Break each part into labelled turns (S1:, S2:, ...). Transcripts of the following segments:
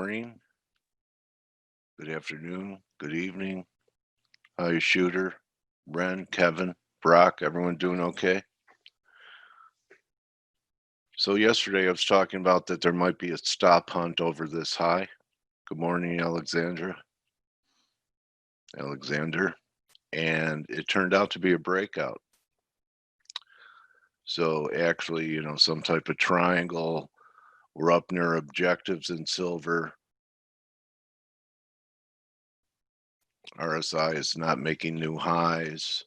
S1: morning, good afternoon, good evening. How you, Shooter, Ren, Kevin, Brock, everyone doing okay? So yesterday I was talking about that there might be a stop hunt over this high. Good morning, Alexander. And it turned out to be a breakout. So actually, some type of triangle. We're up near objectives in silver. RSI is not making new highs.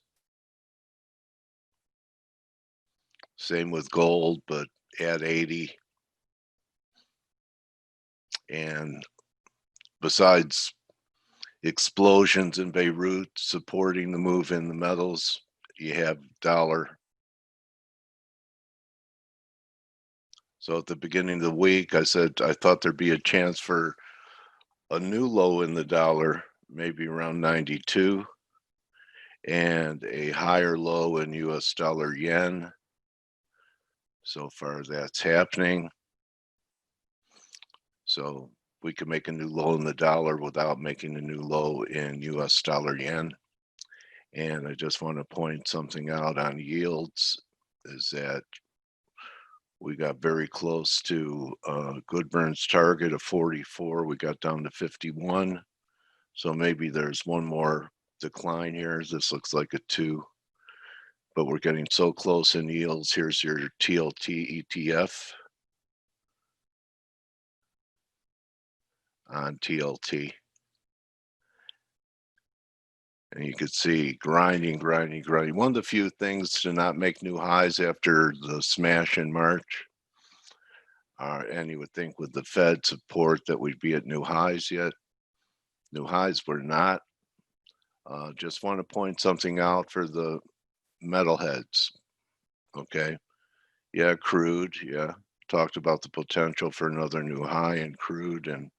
S1: Same with gold, but at 80. And besides explosions in Beirut supporting the move in the metals, you have dollar. So at the beginning of the week, I said I thought there'd be a chance for a new low in the dollar, maybe around 92, and a higher low in US dollar yen. So far that's happening. So we could make a new low in the dollar without making a new low in US dollar yen. And I just want to point something out on yields is that we got very close to Goodburn's target of 44. We got down to 51. So maybe there's one more decline here. This looks like a 2, but we're getting so close in yields. Here's your Tlt Etf on TLT. And you could see grinding. One of the few things to not make new highs after the smash in March. And you would think with the Fed support that we'd be at new highs yet. New highs we're not. Just want to point something out for the metalheads. Okay. Yeah, crude. Yeah. Talked about the potential for another new high in crude. And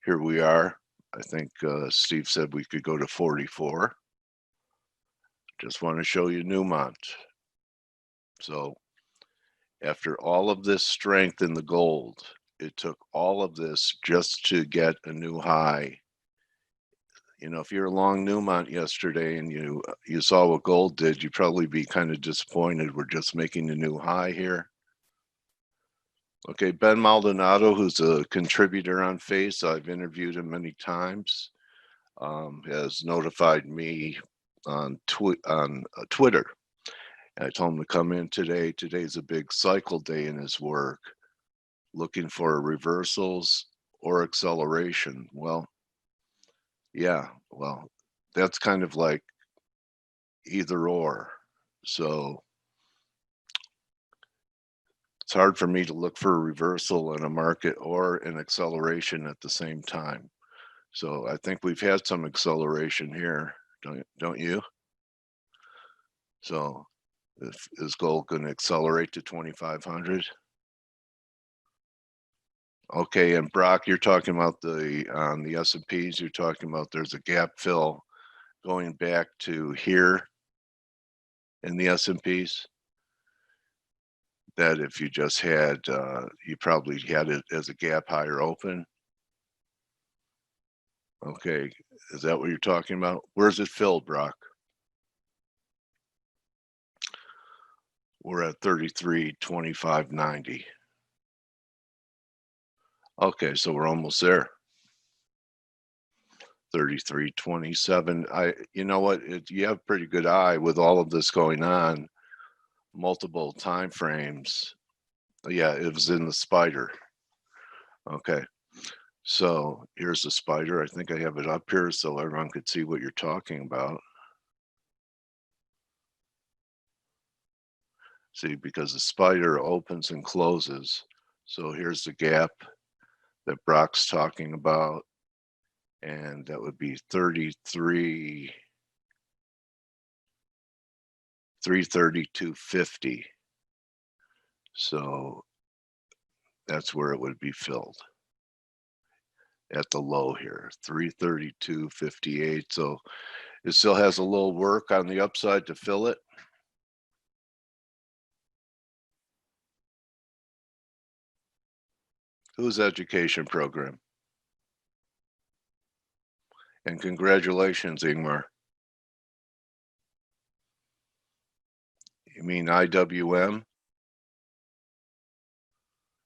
S1: here we are. I think Steve said we could go to 44. Just want to show you Newmont. So after all of this strength in the gold, it took all of this just to get a new high. If you're long Newmont yesterday and you saw what gold did, you'd probably be kind of disappointed. We're just making a new high here. Okay, Ben Maldonado, who's a contributor on Face, I've interviewed him many times, has notified me on Twitter. I told him to come in today. Today's a big cycle day in his work, looking for reversals or acceleration. Well, yeah, well, that's kind of like either or. So it's hard for me to look for a reversal in a market or an acceleration at the same time. So I think we've had some acceleration here, don't you? So is gold going to accelerate to 2,500? Okay, and Brock, you're talking about on the S&Ps, you're talking about there's a gap fill going back to here in the S&Ps. That if you just had, you probably had it as a gap higher open. Okay, is that what you're talking about? Where's it filled, Brock? We're at 33.2590. Okay, so we're almost there. 33.27. You know what? You have a pretty good eye with all of this going on, multiple time frames. Yeah, it was in the spider. Okay, so here's the spider. I think I have it up here so everyone could see what you're talking about. See, because the spider opens and closes. So here's the gap that Brock's talking about. And that would be 332.50. So that's where it would be filled at the low here, 332.58. So it still has a little work on the upside to fill it. Whose education program? And congratulations, Ingmar. You mean IWM?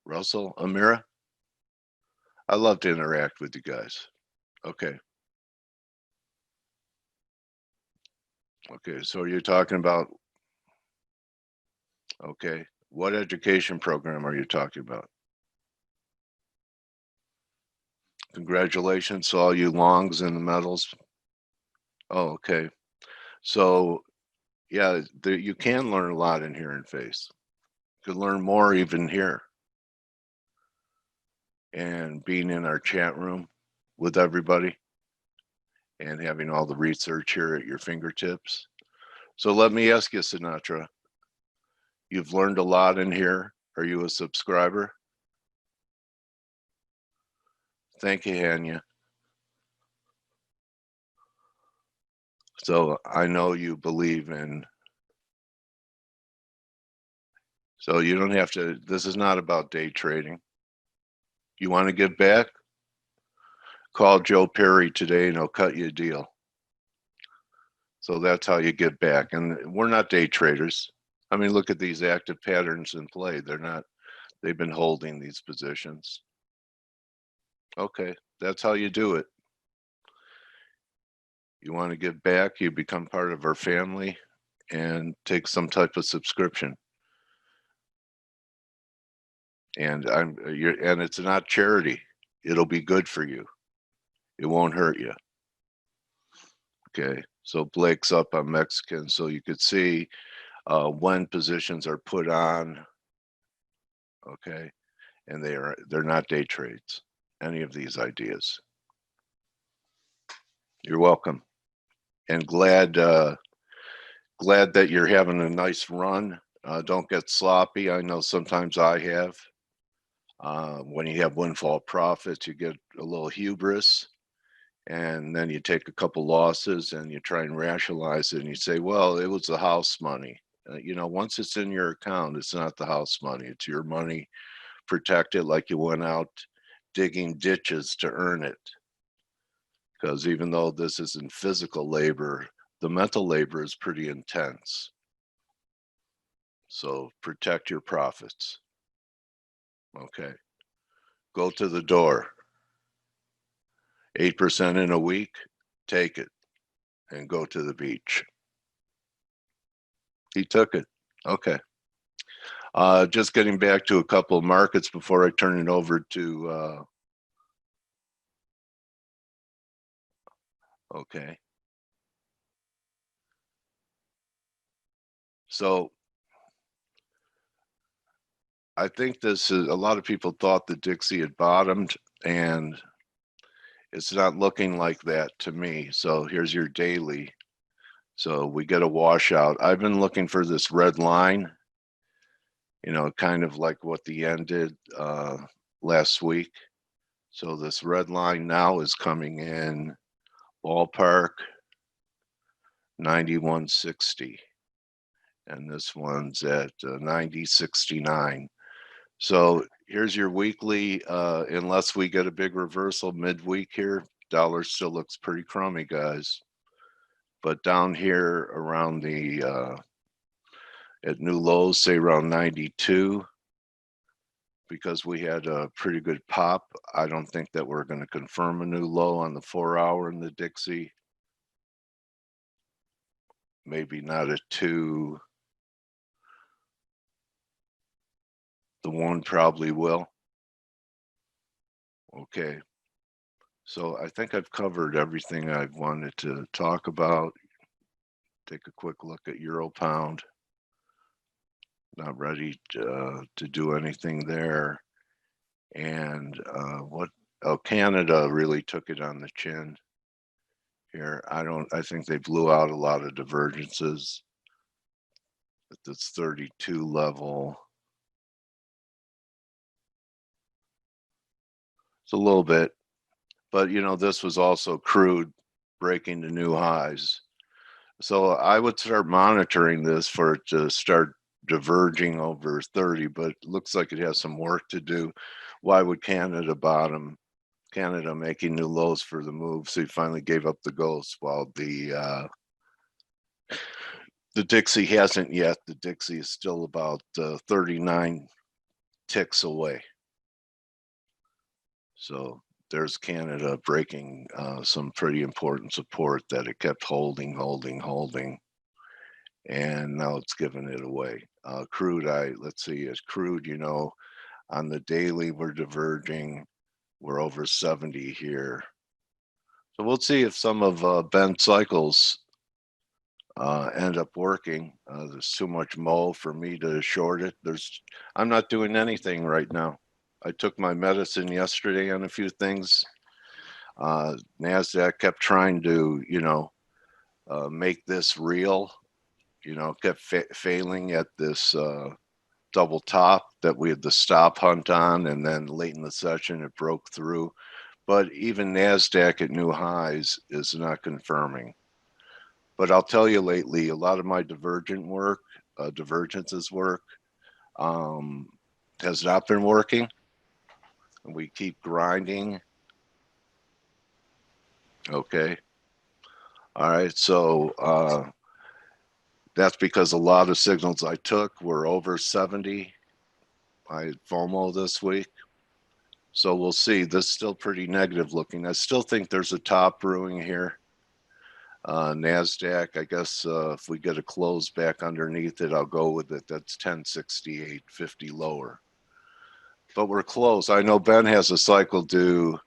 S1: Russell, Amira? I love to interact with you guys. Okay. Okay, so you're talking about, okay, what education program are you talking about? Congratulations to all you longs in the metals. Oh, okay. So, yeah, you can learn a lot in here in FACE. You can learn more even here. And being in our chat room with everybody and having all the research here at your fingertips. So let me ask you, Sinatra, you've learned a lot in here. Are you a subscriber? Thank you, Hanya. So I know you believe in, so you don't have to, this is not about day trading. You want to give back? Call Joe Perry today and he'll cut you a deal. So that's how you get back. And we're not day traders. I mean, look at these active patterns in play. They're not, they've been holding these positions. Okay, that's how you do it. You want to give back, you become part of our family and take some type of subscription. And and it's not charity. It'll be good for you. It won't hurt you. Okay, so Blake's up on Mexican, so you could see when positions are put on. Okay, and they're not day trades. Any of these ideas. You're welcome, and glad that you're having a nice run. Don't get sloppy. I know sometimes I have. When you have windfall profits, you get a little hubris, and then you take a couple losses and you try and rationalize it, and you say, well, it was the house money. You know, once it's in your account, it's not the house money. It's your money. Protect it like you went out digging ditches to earn it. Because even though this isn't physical labor, the mental labor is pretty intense. So protect your profits. Okay. Go to the door. 8% in a week, take it and go to the beach. He took it. Okay. Just getting back to a couple of markets before I turn it over to, okay. So I think this is, a lot of people thought that Dixie had bottomed, and it's not looking like that to me. So here's your daily. So we get a washout. I've been looking for this red line, you know, kind of like what the yen did last week. So this red line now is coming in ballpark 91.60, and this one's at 90.69. So here's your weekly. Unless we get a big reversal midweek here, dollar still looks pretty crummy, guys. But down here around the at new lows, say around 92, because we had a pretty good pop. I don't think that we're going to confirm a new low on the 4-hour in the Dixie. Maybe not a 2. The 1 probably will. Okay. So I think I've covered everything I've wanted to talk about. Take a quick look at Euro Pound. Not ready to do anything there. And Canada really took it on the chin here. I think they blew out a lot of divergences at this 32 level. It's a little bit, but you know, this was also crude breaking to new highs. So I would start monitoring this for it to start diverging over 30, but it looks like it has some work to do. Why would Canada bottom Canada making new lows for the move, so he finally gave up the ghost, while the Dixie hasn't yet. The Dixie is still about 39 ticks away. So there's Canada breaking some pretty important support that it kept holding, and now it's giving it away. Crude, let's see, it's crude, you know, on the daily we're diverging. We're over 70 here. So we'll see if some of Ben's cycles end up working. There's too much mo for me to short it. I'm not doing anything right now. I took my medicine yesterday on a few things. Nasdaq kept trying to, you know, make this real. You know, kept failing at this double top that we had the stop hunt on, and then late in the session it broke through. But even Nasdaq at new highs is not confirming. But I'll tell you, lately, a lot of my divergences work, has not been working. And we keep grinding. Okay. All right. So that's because a lot of signals I took were over 70. I had FOMO this week. So we'll see. This is still pretty negative looking. I still think there's a top brewing here. Nasdaq, I guess if we get a close back underneath it, I'll go with it. That's 1068.50 lower. But we're close. I know Ben has a cycle due.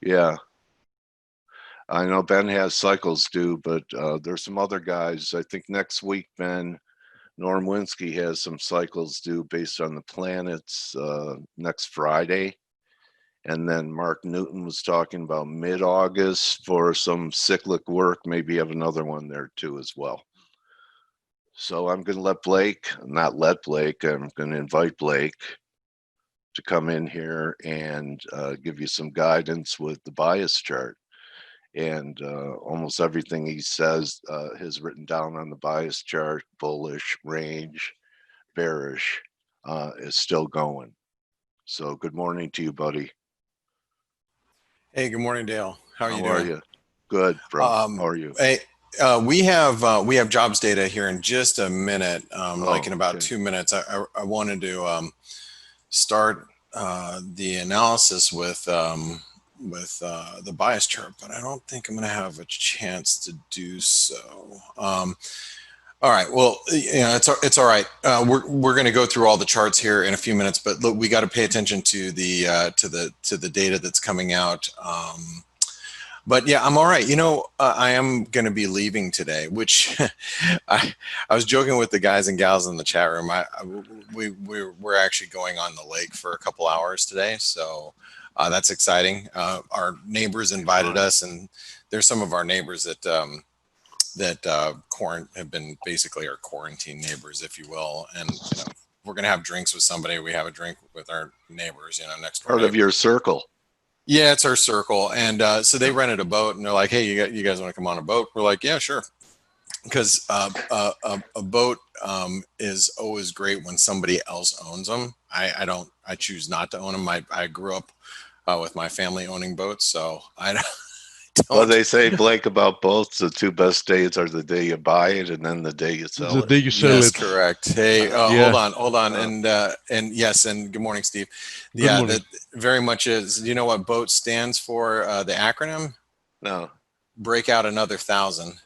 S1: Yeah. I know Ben has cycles due, but there's some other guys. I think next week, Ben Norwinski has some cycles due based on the planets next Friday. And then Mark Newton was talking about mid-August for some cyclic work. Maybe have another one there too as well. So I'm going to I'm going to invite Blake to come in here and give you some guidance with the bias chart. And almost everything he says is written down on the bias chart. Bullish, range, bearish is still going. So good morning to you, buddy.
S2: Hey, good morning, Dale. How are you doing?
S1: How are you? Good, bro. How are you?
S2: Hey, we have jobs data here in just a minute, like in about 2 minutes. I wanted to start the analysis with the bias chart, but I don't think I'm going to have a chance to do so. All right. Well, you know, it's all right. We're going to go through all the charts here in a few minutes, but look, we got to pay attention to the data that's coming out. But yeah, I'm all right. You know, I am going to be leaving today, which I was joking with the guys and gals in the chat room. We're actually going on the lake for a couple hours today, so that's exciting. Our neighbors invited us, and there's some of our neighbors that have been basically our quarantine neighbors, if you will. And you know, we're gonna have drinks with somebody. We have a drink with our neighbors, you know, next door.
S1: Part of your circle.
S2: Yeah, it's our circle. And so they rented a boat, and they're like, "Hey, you guys want to come on a boat?" We're like, "Yeah, sure." Because a boat is always great when somebody else owns them. I choose not to own them. I grew up with my family owning boats, so I don't.
S1: Well, they say, Blake, about boats, the two best days are the day you buy it and then the day you sell it.
S3: The day you sell it.
S2: Yes, correct. Hey,
S3: yeah.
S2: hold on. And yes, and good morning, Steve.
S3: Good morning.
S2: That very much is. Do you know what BOAT stands for, the acronym?
S1: No.
S2: Breakout another 1,000.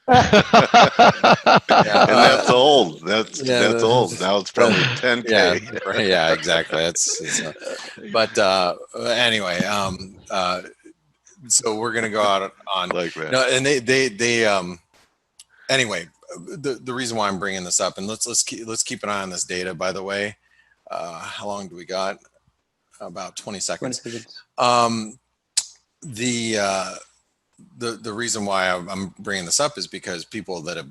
S1: And that's old. That's old. Now it's probably 10K.
S2: Yeah, exactly. But anyway, so we're gonna go out on
S1: like that.
S2: No, and they anyway, the reason why I'm bringing this up, and let's keep an eye on this data. By the way, how long do we got? About 20 seconds.
S4: 20 seconds.
S2: The reason why I'm bringing this up is because people that have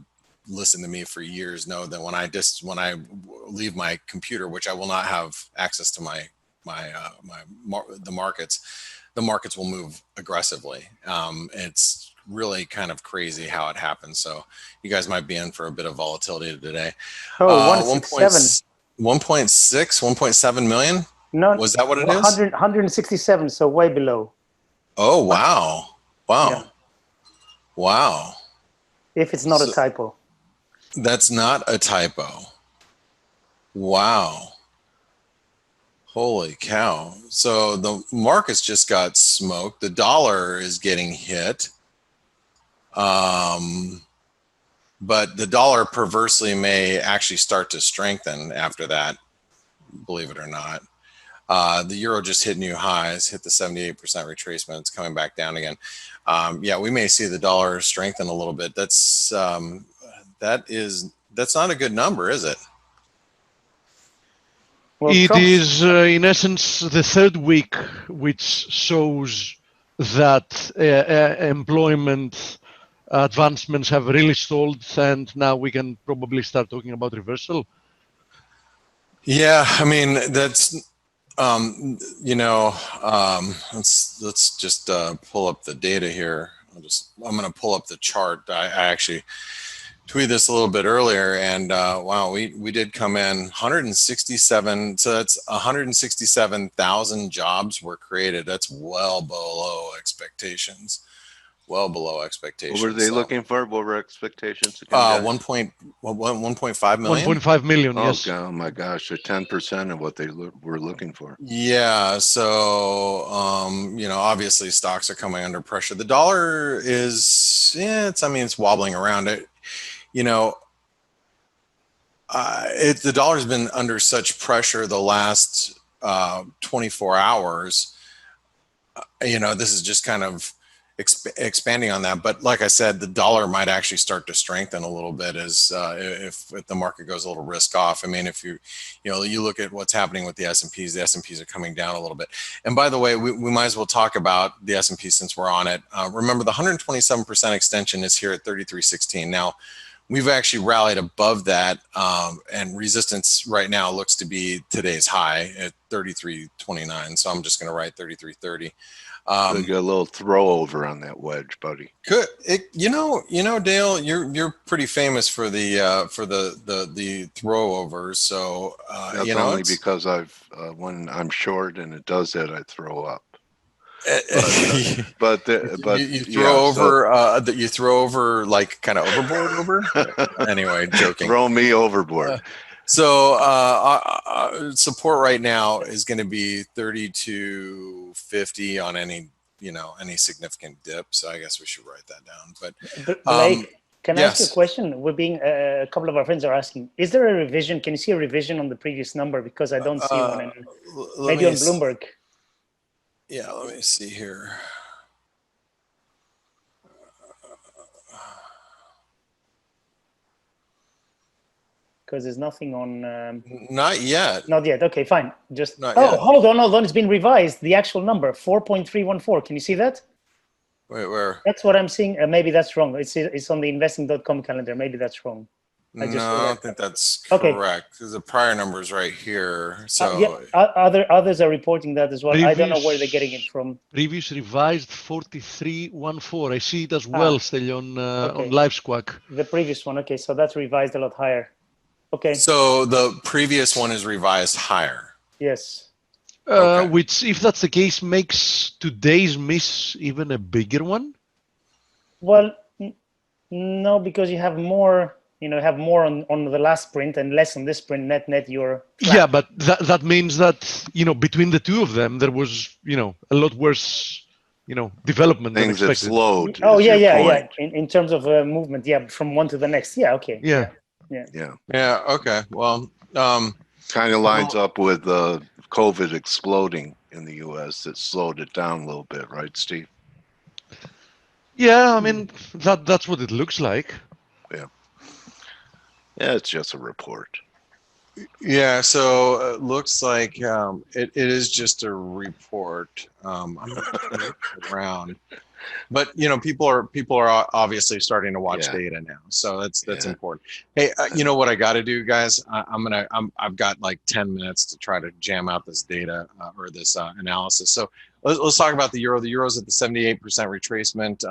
S2: listened to me for years know that when I leave my computer, which I will not have access to the markets will move aggressively. It's really kind of crazy how it happens. So you guys might be in for a bit of volatility today.
S4: 1.7.
S2: 1.7 million.
S3: No,
S2: Was that what it is?
S3: 167, so way below.
S2: Oh, wow. Wow.
S3: Yeah.
S2: Wow.
S3: If it's not a typo.
S2: That's not a typo. Wow. Holy cow. So the markets just got smoked. The dollar is getting hit. But the dollar perversely may actually start to strengthen after that, believe it or not. The euro just hit new highs, hit the 78% retracement. It's coming back down again. Yeah, we may see the dollar strengthen a little bit. That's not a good number, is it?
S4: Well, it is, in essence, the third week which shows that employment advancements have really stalled, and now we can probably start talking about reversal.
S2: Yeah, I mean, that's, let's just pull up the data here. I'm going to pull up the chart. I actually tweeted this a little bit earlier, and wow, we did come in 167. So that's 167,000 jobs were created. That's well below expectations. Well below expectations.
S1: What were they looking for? What were expectations?
S2: 1.5 million.
S4: 1.5 million. Yes.
S1: Oh my gosh, they're 10% of what they were looking for.
S2: Yeah. So obviously stocks are coming under pressure. The dollar is, it's wobbling around it. The dollar's been under such pressure the last 24 hours. This is just kind of expanding on that, but like I said, the dollar might actually start to strengthen a little bit as if the market goes a little risk off. I mean, if you look at what's happening with the S&Ps, the S&Ps are coming down a little bit. And by the way, we might as well talk about the S&P since we're on it. Remember, the 127% extension is here at 33.16. Now, we've actually rallied above that, and resistance right now looks to be today's high at 33.29. So I'm just going to write 33.30.
S1: So get a little throw over on that wedge, buddy.
S2: Good. Dale, you're pretty famous for the throw overs. So
S1: that's only because when I'm short and it does that, I throw up. But
S2: you throw over like kind of overboard over. Anyway, joking.
S1: Throw me overboard.
S2: Support right now is going to be 32.50 on any significant dip. So I guess we should write that down. But
S3: Blake, can I
S2: yes.
S3: ask you a question? We're being a couple of our friends are asking, is there a revision? Can you see a revision on the previous number? Because I don't see one. Maybe on Bloomberg.
S2: Yeah, let me see here.
S3: Because there's nothing on.
S2: Not yet.
S3: Not yet. Okay, fine. Just
S2: not yet.
S3: Hold on. It's been revised. The actual number 4.314. Can you see that?
S2: Wait, where?
S3: That's what I'm seeing. Maybe that's wrong. It's on the investing.com calendar. Maybe that's wrong.
S2: I don't think that's correct because the prior number is right here. So
S3: others are reporting that as well. I don't know where they're getting it from.
S4: Previous revised 43.14. I see it as well, still on LiveSquawk.
S3: The previous one. Okay, so that's revised a lot higher. Okay.
S2: So the previous one is revised higher.
S3: Yes.
S4: Which, if that's the case, makes today's miss even a bigger one?
S3: Well, no, because you have more. Have more on the last print and less on this print. Net, you're flat.
S4: Yeah, but that means that between the two of them, there was a lot worse development.
S1: Things that slowed.
S3: Oh yeah. In terms of movement, from one to the next. Yeah. Okay.
S4: Yeah.
S2: Okay. Well,
S1: kind of lines up with COVID exploding in the U.S. that slowed it down a little bit, right, Steve?
S4: Yeah, I mean that's what it looks like.
S1: Yeah, it's just a report.
S2: Yeah, so it looks like it is just a report. I'm not looking around, but people are obviously starting to watch data now, so that's important. Hey, you know what I got to do, guys? I've got like 10 minutes to try to jam out this data or this analysis. So let's talk about the euro. The euro's at the 78% retracement.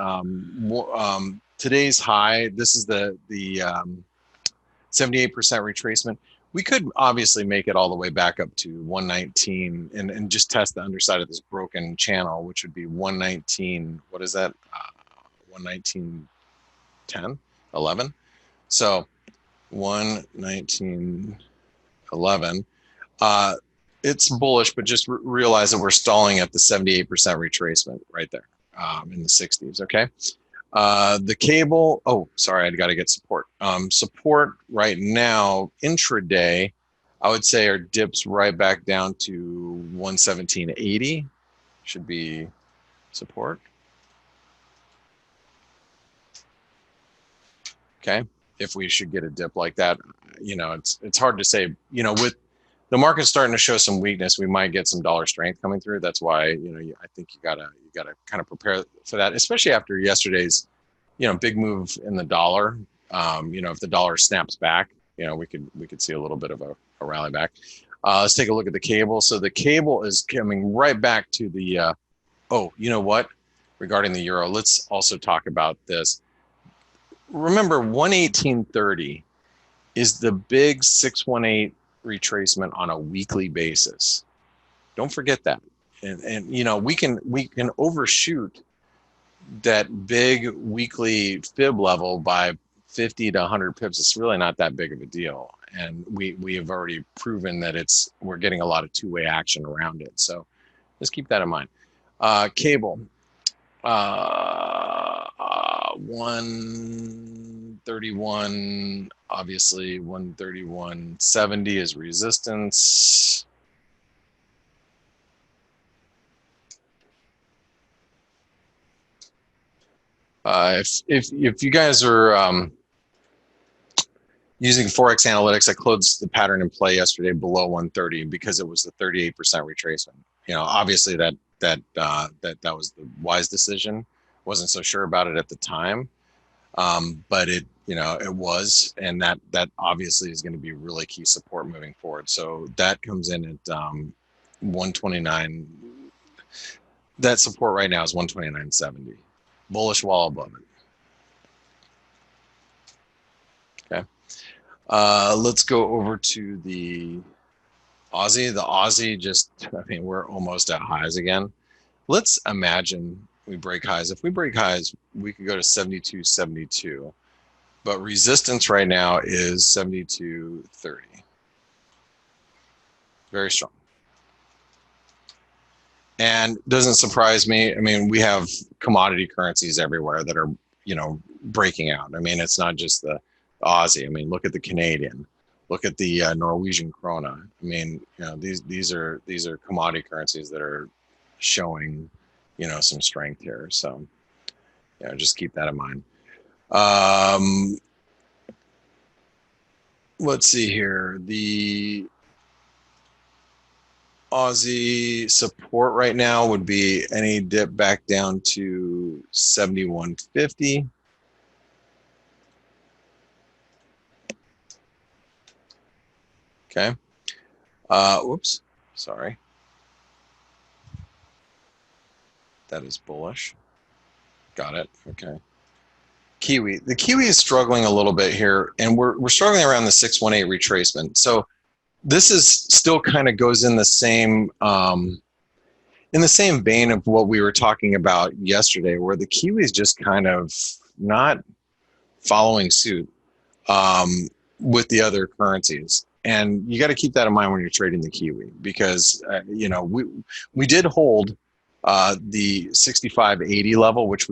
S2: Today's high. This is the 78% retracement. We could obviously make it all the way back up to 119 and just test the underside of this broken channel, which would be 119. What is that? 119.10, 11. So 119.11. It's bullish, but just realize that we're stalling at the 78% retracement right there in the 60s. Okay. The cable, oh, sorry, I got to get support. Support right now, intraday, I would say our dips right back down to 117.80 should be support. Okay, if we should get a dip like that, you know, it's hard to say. You know, with the market starting to show some weakness, we might get some dollar strength coming through. That's why, you know, I think you gotta kind of prepare for that, especially after yesterday's, you know, big move in the dollar. You know, if the dollar snaps back, you know, we could see a little bit of a rally back. Let's take a look at the cable. So the cable is coming right back to the. Oh, you know what? Regarding the euro, let's also talk about this. Remember, 118.30 is the big 618 retracement on a weekly basis. Don't forget that. And you know, we can overshoot that big weekly fib level by 50 to 100 pips. It's really not that big of a deal. And we have already proven that we're getting a lot of two-way action around it. So just keep that in mind. Cable. 131, obviously 131.70 is resistance. If you guys are using ForexAnalytix, I closed the pattern in play yesterday below 130 because it was the 38% retracement. You know, obviously that was the wise decision. Wasn't so sure about it at the time, but it was, and that obviously is going to be really key support moving forward. So that comes in at 129. That support right now is 129.70. Bullish wall above it. Okay. Let's go over to the Aussie. The Aussie we're almost at highs again. Let's imagine we break highs. If we break highs, we could go to 72.72, but resistance right now is 72.30. Very strong. And doesn't surprise me. I mean, we have commodity currencies everywhere that are, you know, breaking out. I mean, it's not just the Aussie. I mean, look at the Canadian. Look at the Norwegian krona. I mean, you know, these are commodity currencies that are showing, you know, some strength here. So, you know, just keep that in mind. Let's see here. The Aussie support right now would be any dip back down to 71.50. Okay. Whoops. Sorry. That is bullish. Got it. Okay. Kiwi. The Kiwi is struggling a little bit here, and we're struggling around the 618 retracement. So this is still kind of goes in the same vein of what we were talking about yesterday, where the Kiwi is just kind of not following suit with the other currencies. And you got to keep that in mind when you're trading the Kiwi, because you know, we did hold the 65.80 level, which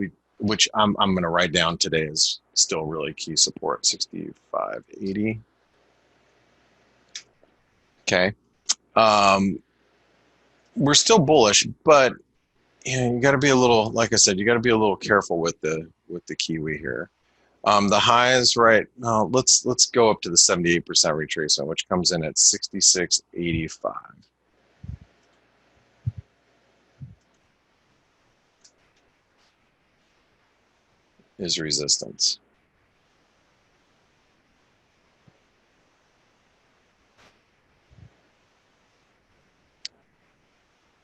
S2: I'm going to write down today is still really key support. 65.80. Okay. We're still bullish, but you know, you got to be a little, like I said, you got to be a little careful with the Kiwi here. The highs, right? Let's go up to the 78% retracement, which comes in at 66.85. Is resistance.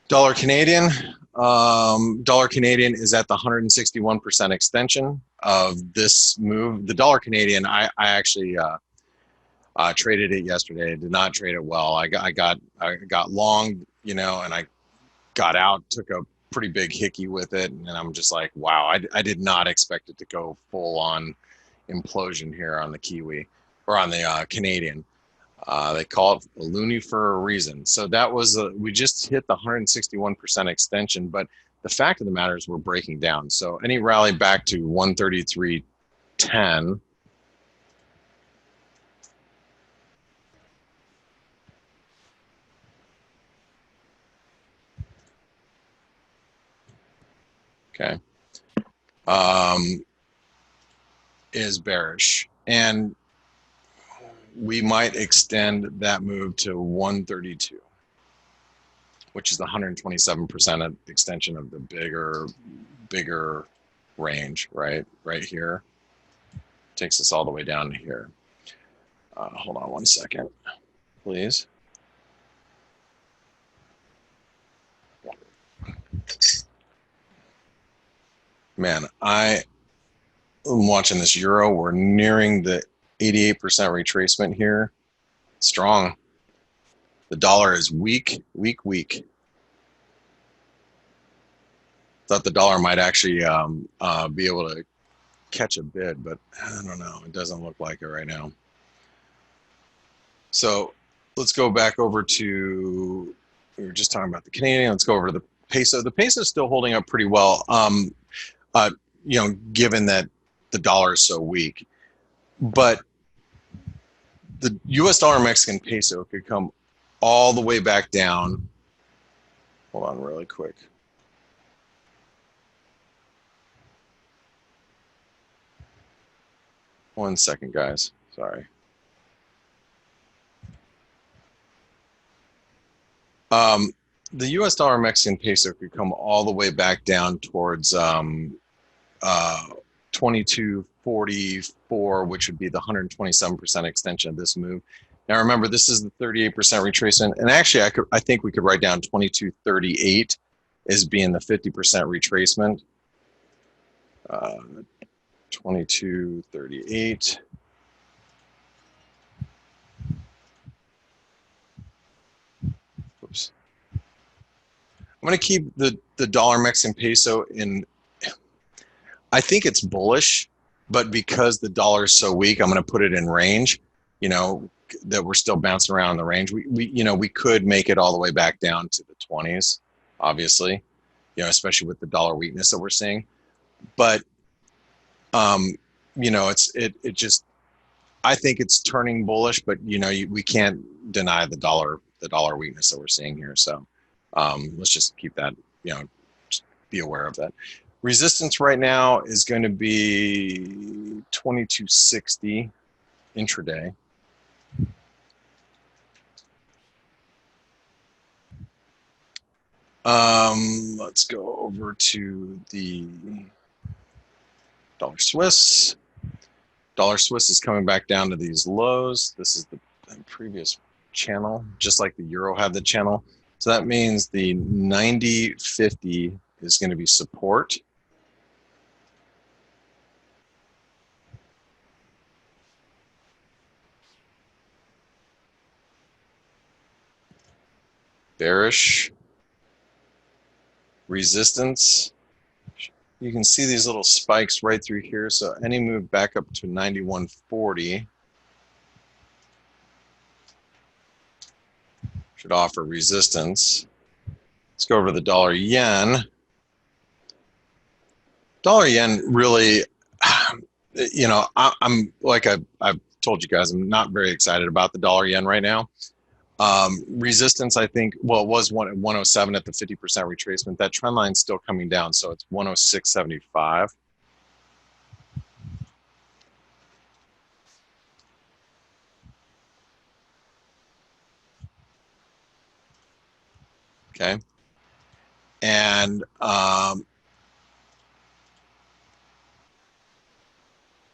S2: Dollar Canadian. Dollar Canadian is at the 161% extension of this move. The dollar Canadian, I actually Traded it yesterday. Did not trade it well. I got long, you know, and I got out, took a pretty big hickey with it, and I'm just like, wow, I did not expect it to go full on implosion here on the Kiwi or on the Canadian. They call it a loony for a reason. So that was we just hit the 161% extension, but the fact of the matter is we're breaking down. So any rally back to 133.10. Okay. Is bearish, and we might extend that move to 132, which is the 127% extension of the bigger range, right here. Takes us all the way down to here. Hold on one second, please. Man, I'm watching this euro. We're nearing the 88% retracement here. Strong. The dollar is weak. Thought the dollar might actually be able to catch a bid, but I don't know. It doesn't look like it right now. So let's go back over to, we were just talking about the Canadian. Let's go over to the peso. The peso is still holding up pretty well, you know, given that the dollar is so weak. But the US dollar Mexican peso could come all the way back down. Hold on really quick. One second, guys. Sorry. The US dollar Mexican peso could come all the way back down towards 22.44, which would be the 127% extension of this move. Now remember, this is the 38% retracement, and actually I think we could write down 22.38 as being the 50% retracement. 22.38. Oops. I'm going to keep the dollar Mexican peso in. I think it's bullish, but because the dollar is so weak, I'm going to put it in range. You know, that we're still bouncing around in the range. We could make it all the way back down to the 20s, obviously. You know, especially with the dollar weakness that we're seeing. But you know, it just, I think it's turning bullish, but you know, we can't deny the dollar weakness that we're seeing here. So let's just keep that, you know, just be aware of that. Resistance right now is going to be 22.60 intraday. Let's go over to the dollar Swiss. Dollar Swiss is coming back down to these lows. This is the previous channel, just like the euro had the channel. So that means the 90.50 is going to be support. Bearish. Resistance. You can see these little spikes right through here. So any move back up to 91.40 should offer resistance. Let's go over to the dollar yen. Dollar yen really, you know, I'm like I've told you guys, I'm not very excited about the dollar yen right now. Resistance, I think, well, it was 107 at the 50% retracement. That trend line is still coming down, so it's 106.75. Okay, and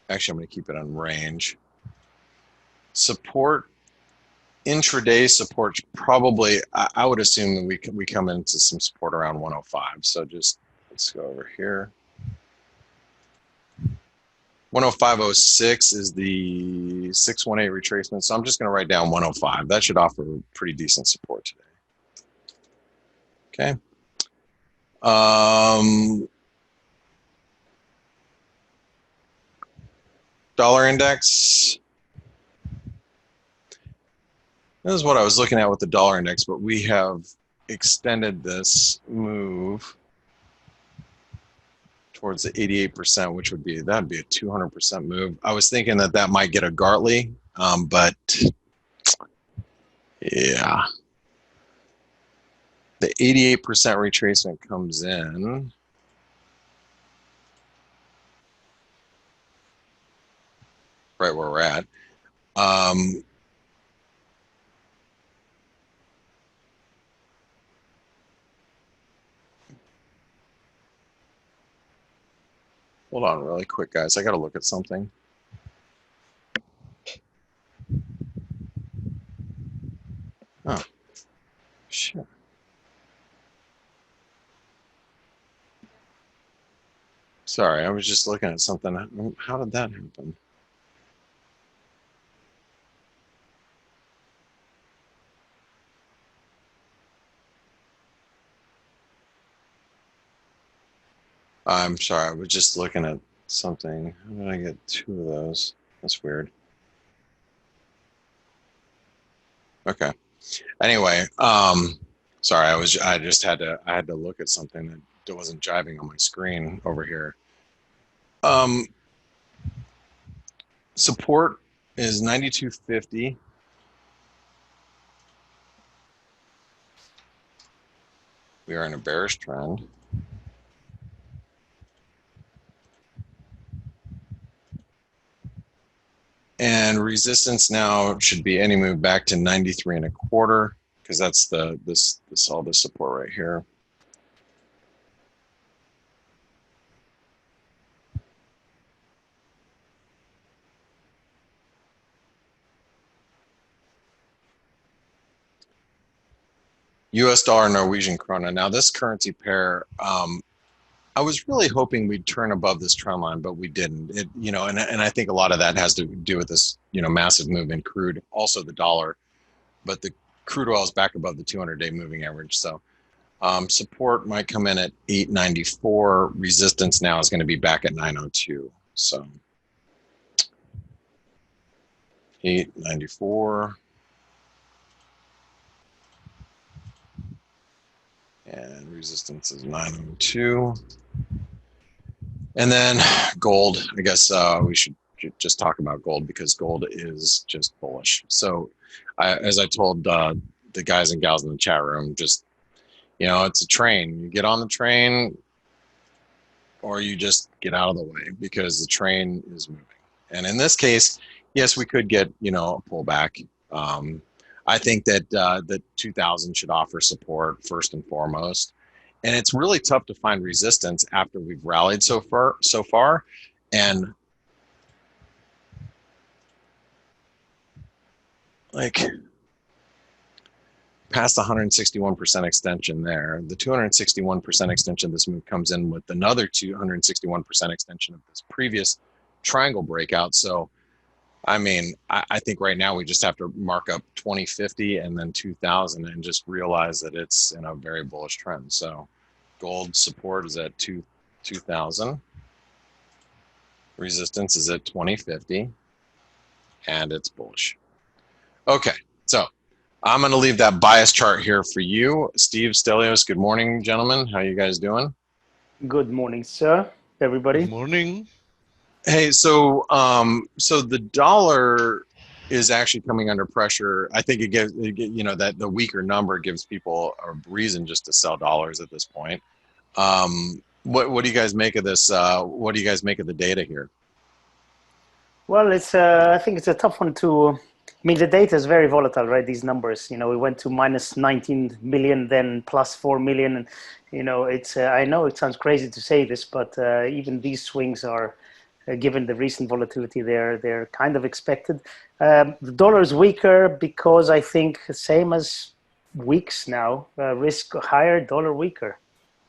S2: actually, I'm going to keep it on range. Support. Intraday support, probably, I would assume that we come into some support around 105. So just, let's go over here. 105.06 is the the 618 retracement. So I'm just going to write down 105. That should offer pretty decent support today. Okay. Dollar index. This is what I was looking at with the dollar index, but we have extended this move towards the 88%, which would be, that'd be a 200% move. I was thinking that that might get a Gartley, but yeah. The 88% retracement comes in. Right where we're at. Hold on really quick, guys. I got to look at something. Oh, shit. Sorry, I was just looking at something. How did that happen? I'm sorry, I was just looking at something. How did I get two of those? That's weird. Okay. Anyway, sorry, I just had to look at something that wasn't jiving on my screen over here. Support is 92.50. We are in a bearish trend. And resistance now should be any move back to 93.25, because that's all the support right here. US dollar, Norwegian krona. Now this currency pair, I was really hoping we'd turn above this trend line, but we didn't. And I think a lot of that has to do with this, massive move in crude, also the dollar, but the crude oil is back above the 200-day moving average. So support might come in at 894. Resistance now is going to be back at 902. So 894. And resistance is 902. And then gold, I guess we should just talk about gold because gold is just bullish. So as I told the guys and gals in the chat room, just, it's a train. You get on the train or you just get out of the way because the train is moving. And in this case, yes, we could get, a pullback. I think that 2000 should offer support first and foremost. And it's really tough to find resistance after we've rallied so far. And like past the 161% extension there, the 261% extension of this move comes in with another 261% extension of this previous triangle breakout. So I mean, I think right now we just have to mark up 2050 and then 2000 and just realize that it's in a very bullish trend. So gold support is at 2000. Resistance is at 2050 and it's bullish. Okay, so I'm going to leave that bias chart here for you. Steve, Stelios, good morning, gentlemen. How you guys doing?
S3: Good morning, sir, everybody.
S4: Good morning.
S2: Hey, so the dollar is actually coming under pressure. I think it gives, that the weaker number gives people a reason just to sell dollars at this point. What do you guys make of this? What do you guys make of the data here?
S3: Well, I think it's a tough one to. I mean, the data is very volatile, right? These numbers, we went to minus 19 million, then plus 4 million, and it's. I know it sounds crazy to say this, but even these swings are. Given the recent volatility, they're kind of expected. The dollar is weaker because I think same as weeks now, risk higher, dollar weaker.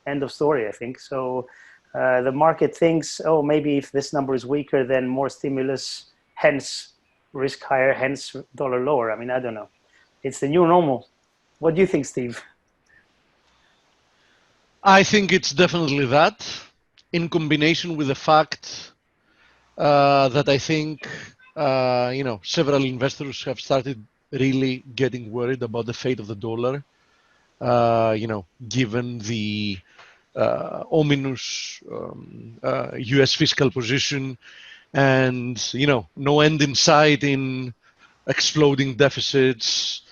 S3: End of story, I think. So the market thinks, oh, maybe if this number is weaker, then more stimulus, hence risk higher, hence dollar lower. I mean, I don't know. It's the new normal. What do you think, Steve?
S4: I think it's definitely that, in combination with the fact that I think several investors have started really getting worried about the fate of the dollar. Given the ominous U.S. fiscal position and no end in sight in exploding deficits,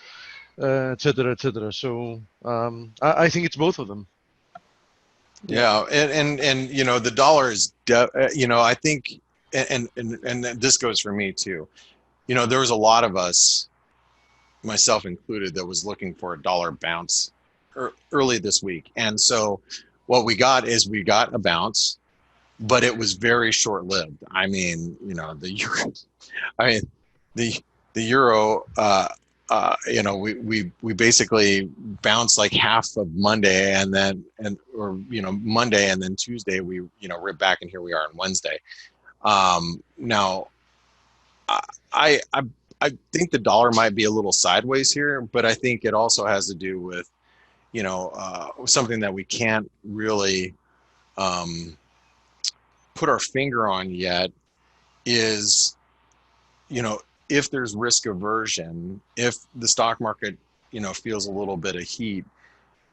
S4: et cetera, et cetera. So I think it's both of them.
S2: Yeah, and the dollar is, I think, and this goes for me too. There was a lot of us, myself included, that was looking for a dollar bounce early this week, and so what we got a bounce, but it was very short-lived. I mean, the euro. We basically bounced like half of Monday, Monday and then Tuesday we ripped back, and here we are on Wednesday. Now, I think the dollar might be a little sideways here, but I think it also has to do with something that we can't really put our finger on yet is if there's risk aversion, if the stock market, feels a little bit of heat,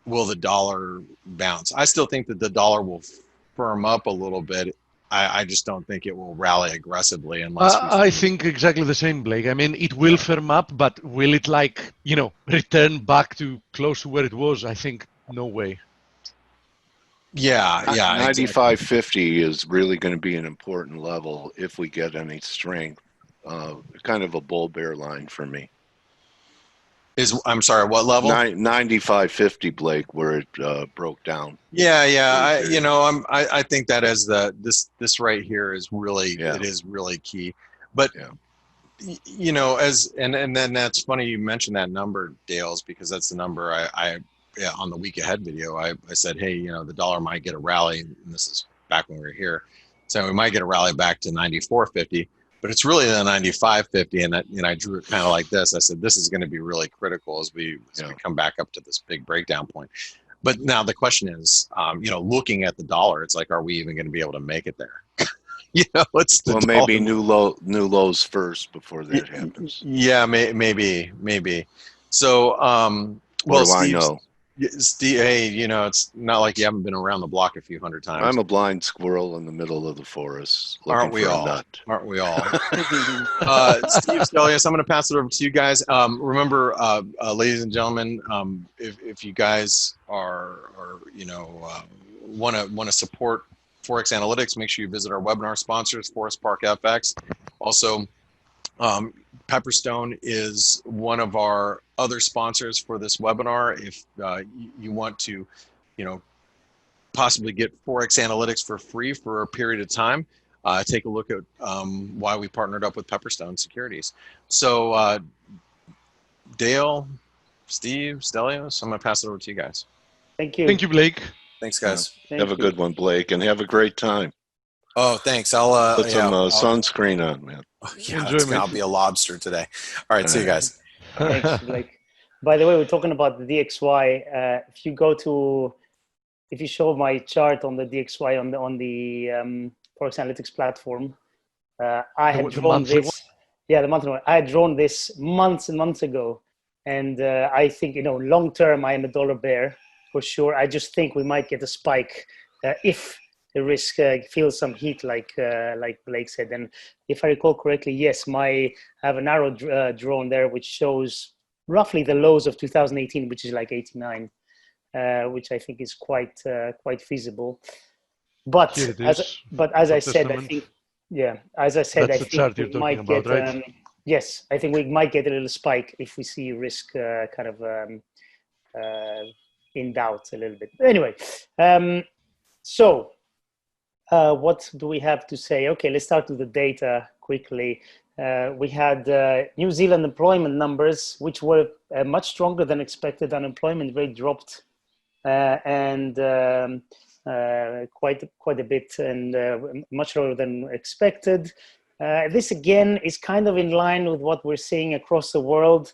S2: will the dollar bounce? I still think that the dollar will firm up a little bit. I just don't think it will rally aggressively unless
S4: I think exactly the same, Blake. I mean, it will firm up, but will it return back to close to where it was? I think no way.
S2: Yeah.
S1: 95.50 is really going to be an important level if we get any strength. Kind of a bull bear line for me.
S2: I'm sorry, what level?
S1: 95.50, Blake, where it broke down.
S2: Yeah. I think that as this right here is really, it is really key. But and then that's funny you mentioned that number, Dale's, because that's the number I on the week ahead video I said, hey, the dollar might get a rally, and this is back when we were here, so we might get a rally back to 94.50. But it's really the 95.50, and I drew it kind of like this. I said, this is going to be really critical as we come back up to this big breakdown point. But now the question is, looking at the dollar, it's like, are we even going to be able to make it there? It's the
S1: maybe new lows first before that happens.
S2: Yeah, maybe. So,
S1: well, Steve, I know.
S2: Steve, hey, it's not like you haven't been around the block a few hundred times.
S1: I'm a blind squirrel in the middle of the forest.
S2: Aren't we all? Aren't we all? Steve, Stelios, I'm going to pass it over to you guys. Remember, ladies and gentlemen, if you guys are want to support ForexAnalytix, make sure you visit our webinar sponsors, Forest Park FX. Also, Pepperstone is one of our other sponsors for this webinar. If you want to, possibly get ForexAnalytix for free for a period of time, take a look at why we partnered up with Pepperstone Securities. So, Dale, Steve, Stelios, I'm going to pass it over to you guys.
S3: Thank you.
S4: Thank you, Blake.
S2: Thanks, guys.
S1: Have a good one, Blake, and have a great time.
S2: Oh, thanks. I'll
S1: put some sunscreen on, man.
S2: I'll be a lobster today. All right, see you guys.
S3: Thanks, Blake. By the way, we're talking about the DXY. If you show my chart on the DXY on the ForexAnalytix platform, I had drawn this. Yeah, the monthly one. I had drawn this months and months ago, and I think long term I am a dollar bear for sure. I just think we might get a spike if the risk feels some heat, like Blake said. And if I recall correctly, yes, I have an arrow drawn there, which shows roughly the lows of 2018, which is like 89, which I think is quite feasible. But as I said, I think we might get. Right? Yes, I think we might get a little spike if we see risk kind of in doubt a little bit. Anyway, so. What do we have to say? Okay, let's start with the data quickly. We had New Zealand employment numbers, which were much stronger than expected. Unemployment rate dropped and quite a bit, and much lower than expected. This again is kind of in line with what we're seeing across the world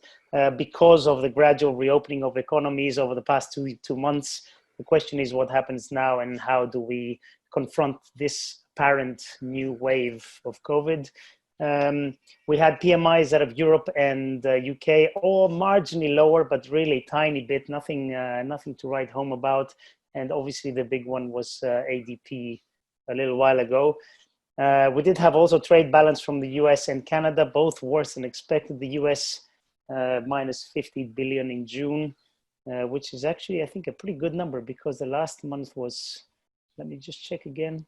S3: because of the gradual reopening of economies over the past two months. The question is what happens now and how do we confront this apparent new wave of COVID. We had PMIs out of Europe and UK, all marginally lower, but really tiny bit, nothing to write home about. And obviously the big one was ADP a little while ago. We did have also trade balance from the US and Canada, both worse than expected. The US minus 50 billion in June, which is actually, I think, a pretty good number because the last month was, let me just check again.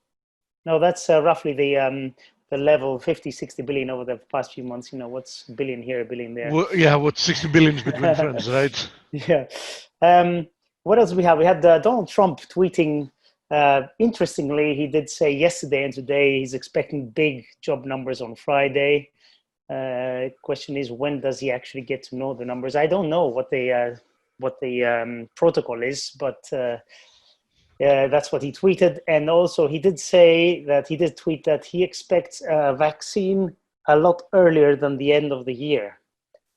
S3: No, that's roughly the level 50, 60 billion over the past few months. You know, what's a billion here, a billion there.
S4: Well, yeah, what's 60 billions between friends, right?
S3: Yeah. What else do we have? We had Donald Trump tweeting. Interestingly, he did say yesterday and today he's expecting big job numbers on Friday. Question is, when does he actually get to know the numbers? I don't know what the protocol is, but that's what he tweeted. And also he did say that he did tweet that he expects a vaccine a lot earlier than the end of the year.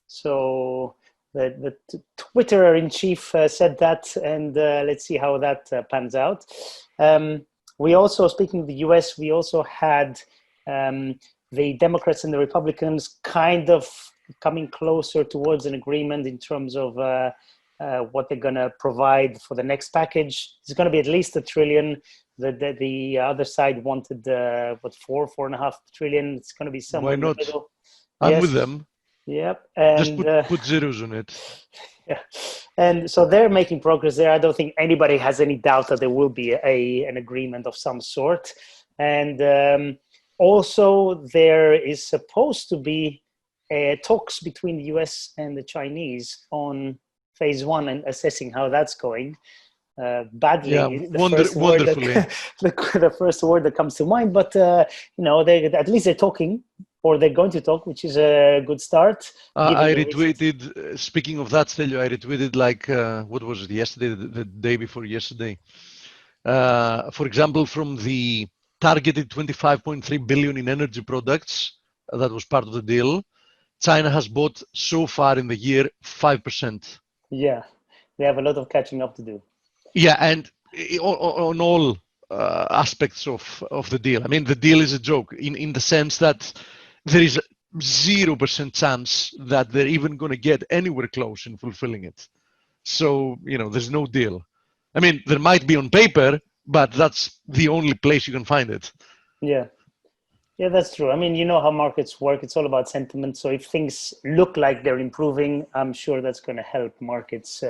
S3: So the Twitterer-in-chief said that, and let's see how that pans out. We also, speaking of the US, we also had the Democrats and the Republicans kind of coming closer towards an agreement in terms of what they're going to provide for the next package. It's going to be at least $1 trillion. The other side wanted, $4.5 trillion. It's going to be somewhere in the middle.
S4: I'm with them.
S3: Yep. And
S4: just put zeros on it.
S3: Yeah. And so they're making progress there. I don't think anybody has any doubt that there will be an agreement of some sort. And also there is supposed to be talks between the US and the Chinese on phase one and assessing how that's going. Badly,
S4: yeah, wonderfully.
S3: The first word that comes to mind, but at least they're talking, or they're going to talk, which is a good start.
S4: I retweeted, speaking of that, Stelio, I retweeted what was it, yesterday, the day before yesterday. For example, from the targeted 25.3 billion in energy products, that was part of the deal, China has bought so far in the year 5%.
S3: Yeah, they have a lot of catching up to do.
S4: Yeah, and on all aspects of the deal. I mean, the deal is a joke in the sense that there is 0% chance that they're even going to get anywhere close in fulfilling it. So, there's no deal. I mean, there might be on paper, but that's the only place you can find it.
S3: Yeah. Yeah, that's true. I mean, you know how markets work. It's all about sentiment. So if things look like they're improving, I'm sure that's going to help markets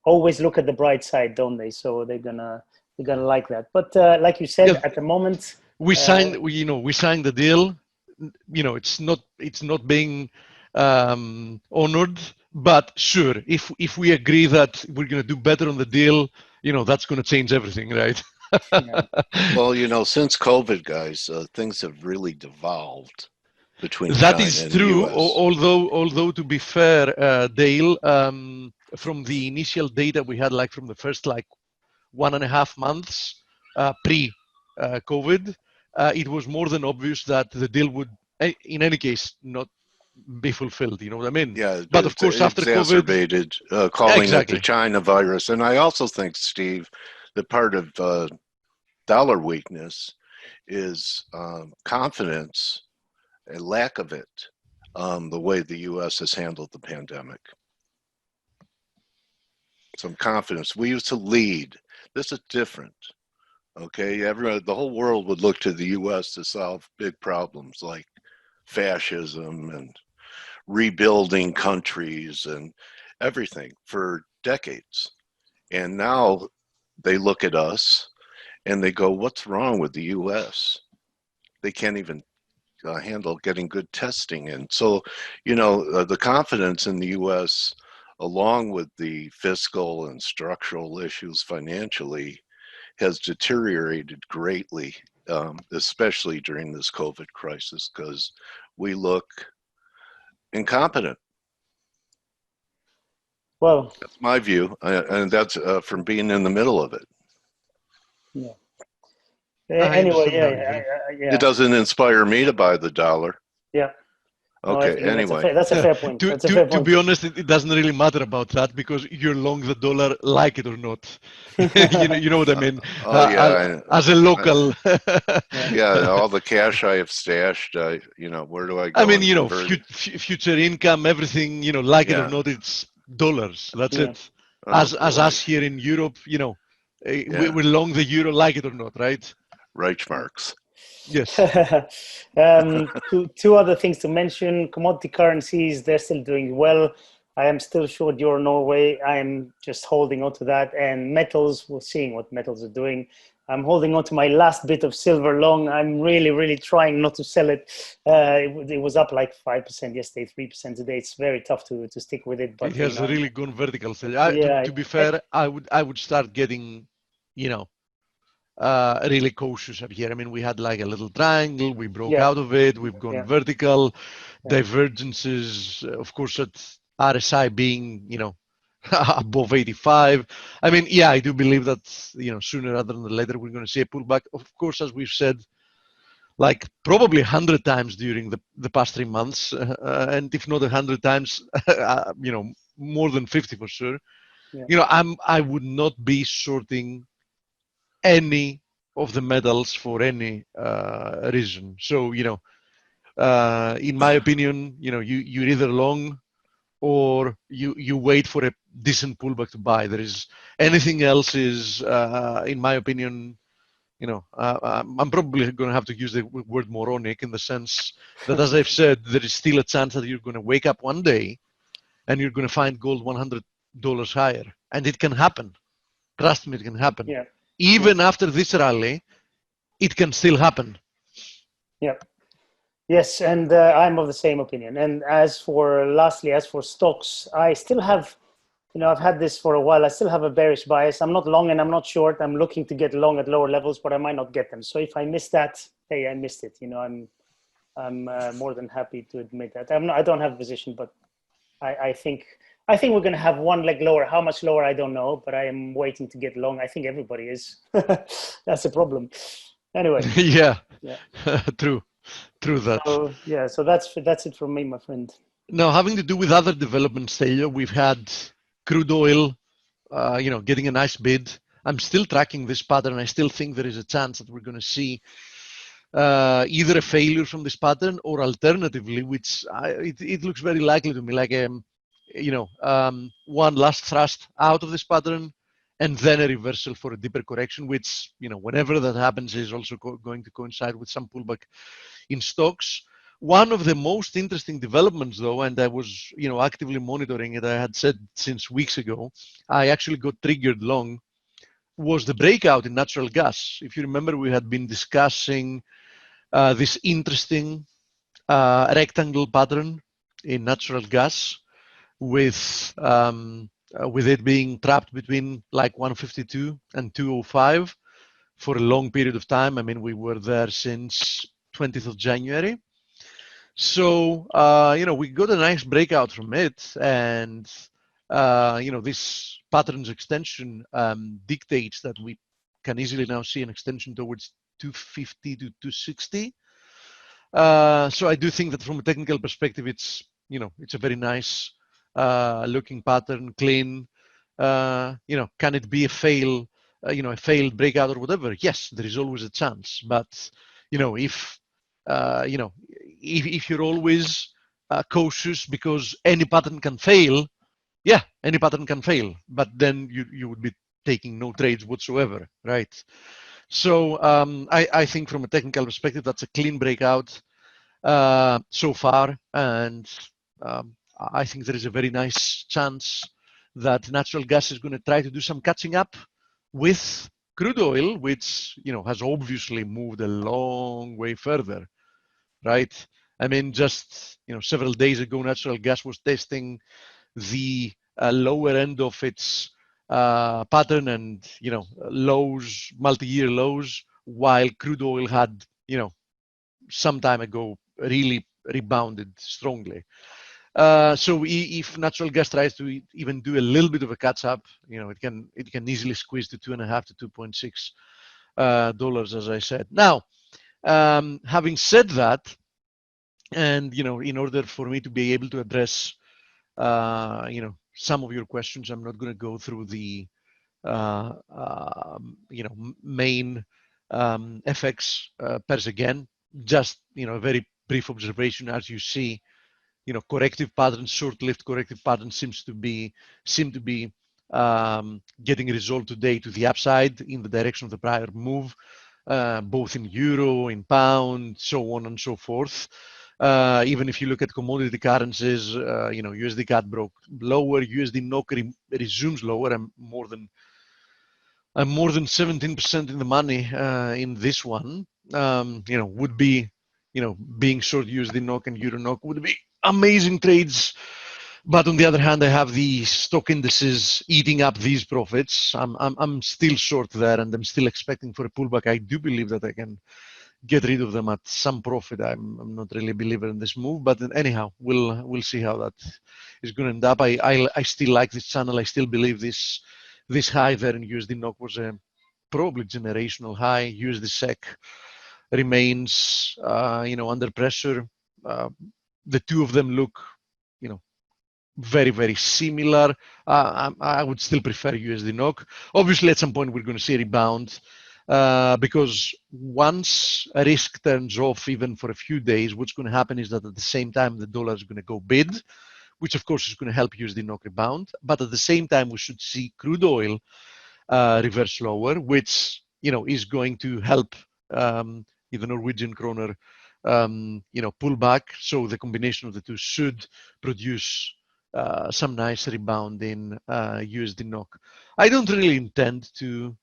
S3: always look at the bright side, don't they? So they're gonna like that. But like you said, at the moment,
S4: we signed the deal. It's not being honored, but sure, if we agree that we're going to do better on the deal, that's going to change everything, right?
S3: Yeah.
S1: Well, since COVID, guys, things have really devolved between
S4: that
S1: China
S4: is
S1: and
S4: true.
S1: the US.
S4: Although to be fair, Dale, from the initial data we had, from the first 1.5 months pre-COVID, it was more than obvious that the deal would, in any case, not be fulfilled. You know what I mean?
S1: Yeah,
S4: but of course, after
S1: exacerbated,
S4: COVID,
S1: calling
S4: exactly.
S1: it the China virus. And I also think, Steve, that part of dollar weakness is confidence, a lack of it, the way the U.S. has handled the pandemic. Some confidence. We used to lead. This is different. Okay, the whole world would look to the U.S. to solve big problems like fascism and rebuilding countries and everything for decades. And now they look at us and they go, what's wrong with the U.S.? They can't even handle getting good testing. And so, the confidence in the U.S., along with the fiscal and structural issues financially, has deteriorated greatly, especially during this COVID crisis, because we look incompetent.
S3: Well,
S1: that's my view, and that's from being in the middle of it.
S3: Yeah. Anyway,
S1: It doesn't inspire me to buy the dollar.
S3: Yeah.
S1: Okay.
S3: No,
S1: anyway,
S3: that's a fair point.
S4: To be honest, it doesn't really matter about that because you're long the dollar, like it or not. you know what I mean? As a local.
S1: Yeah, all the cash I have stashed, where do I go?
S4: I mean, future income, everything, like it or not, it's dollars. That's it. As us here in Europe, we're long the euro, like it or not, right?
S1: Reichmarks.
S4: Yes.
S3: Two other things to mention. Commodity currencies, they're still doing well. I am still short Euro Norway. I'm just holding on to that. And metals, we're seeing what metals are doing. I'm holding on to my last bit of silver long. I'm really, really trying not to sell it. It was up like 5% yesterday, 3% today. It's very tough to stick with it. But
S4: it has really gone vertical. So to be fair, I would start getting, really cautious up here. I mean, we had like a little triangle. We broke out of it. We've gone vertical. Divergences, of course, at RSI being, above 85. I mean, I do believe that, sooner rather than later, we're going to see a pullback. Of course, as we've said, like probably 100 times during the past 3 months, and if not 100 times, more than 50 for sure. I would not be shorting any of the metals for any reason. So, in my opinion, you're either long or you wait for a decent pullback to buy. There is anything else is, in my opinion, I'm probably going to have to use the word moronic in the sense that, as I've said, there is still a chance that you're going to wake up one day and you're going to find gold $100 higher. And it can happen. Trust me, it can happen.
S3: Yeah.
S4: Even after this rally, it can still happen.
S3: Yep. Yes, and I'm of the same opinion. And lastly, as for stocks, I still have, I've had this for a while. I still have a bearish bias. I'm not long and I'm not short. I'm looking to get long at lower levels, but I might not get them. So if I miss that, hey, I missed it. I'm more than happy to admit that. I don't have a position, but I think we're going to have one leg lower. How much lower, I don't know, but I am waiting to get long. I think everybody is. That's a problem. Anyway.
S4: Yeah. True that.
S3: So that's it from me, my friend.
S4: Now, having to do with other developments, Taylor, we've had crude oil, getting a nice bid. I'm still tracking this pattern. I still think there is a chance that we're going to see either a failure from this pattern or alternatively, which it looks very likely to me, like one last thrust out of this pattern and then a reversal for a deeper correction, which, whenever that happens is also going to coincide with some pullback in stocks. One of the most interesting developments, though, and I was, actively monitoring it, I had said since weeks ago, I actually got triggered long, was the breakout in natural gas. If you remember, we had been discussing this interesting rectangle pattern in natural gas with it being trapped between like 152 and 205 for a long period of time. I mean, we were there since 20th of January. So, we got a nice breakout from it. And, this patterns extension dictates that we can easily now see an extension towards 250 to 260. So I do think that from a technical perspective, it's a very nice looking pattern, clean. Can it be a failed breakout or whatever? Yes, there is always a chance. But if you're always cautious because any pattern can fail, any pattern can fail. But then you would be taking no trades whatsoever, right? So I think from a technical perspective, that's a clean breakout so far, and I think there is a very nice chance that natural gas is going to try to do some catching up with crude oil, which has obviously moved a long way further, right? I mean, just several days ago, natural gas was testing the lower end of its pattern and lows, multi-year lows, while crude oil had some time ago really rebounded strongly. So if natural gas tries to even do a little bit of a catch up, it can easily squeeze to 2.5 to 2.6 dollars, as I said. Now, having said that, and in order for me to be able to address some of your questions, I'm not going to go through the main FX pairs again. Just a very brief observation. As you see, corrective patterns, short-lived corrective patterns seem to be getting resolved today to the upside in the direction of the prior move, both in euro, in pound, so on and so forth. Even if you look at commodity currencies, USD CAD broke lower, USD NOK resumes lower. I'm more than 17% in the money in this one. Would be, being short USD NOK and Euro NOK would be amazing trades. But on the other hand, I have the stock indices eating up these profits. I'm still short there, and I'm still expecting for a pullback. I do believe that I can get rid of them at some profit. I'm not really a believer in this move, but anyhow, we'll see how that is going to end up. I still like this channel. I still believe this high there in USD NOK was a probably generational high. USD SEK remains under pressure. The two of them look very, very similar. I would still prefer USD NOK. Obviously, at some point we're going to see a rebound. Because once a risk turns off, even for a few days, what's going to happen is that at the same time the dollar is going to go bid, which of course is going to help USD NOK rebound. But at the same time, we should see crude oil reverse lower, which is going to help the Norwegian kroner pull back. So the combination of the two should produce some nice rebound in USD NOK. I don't really intend to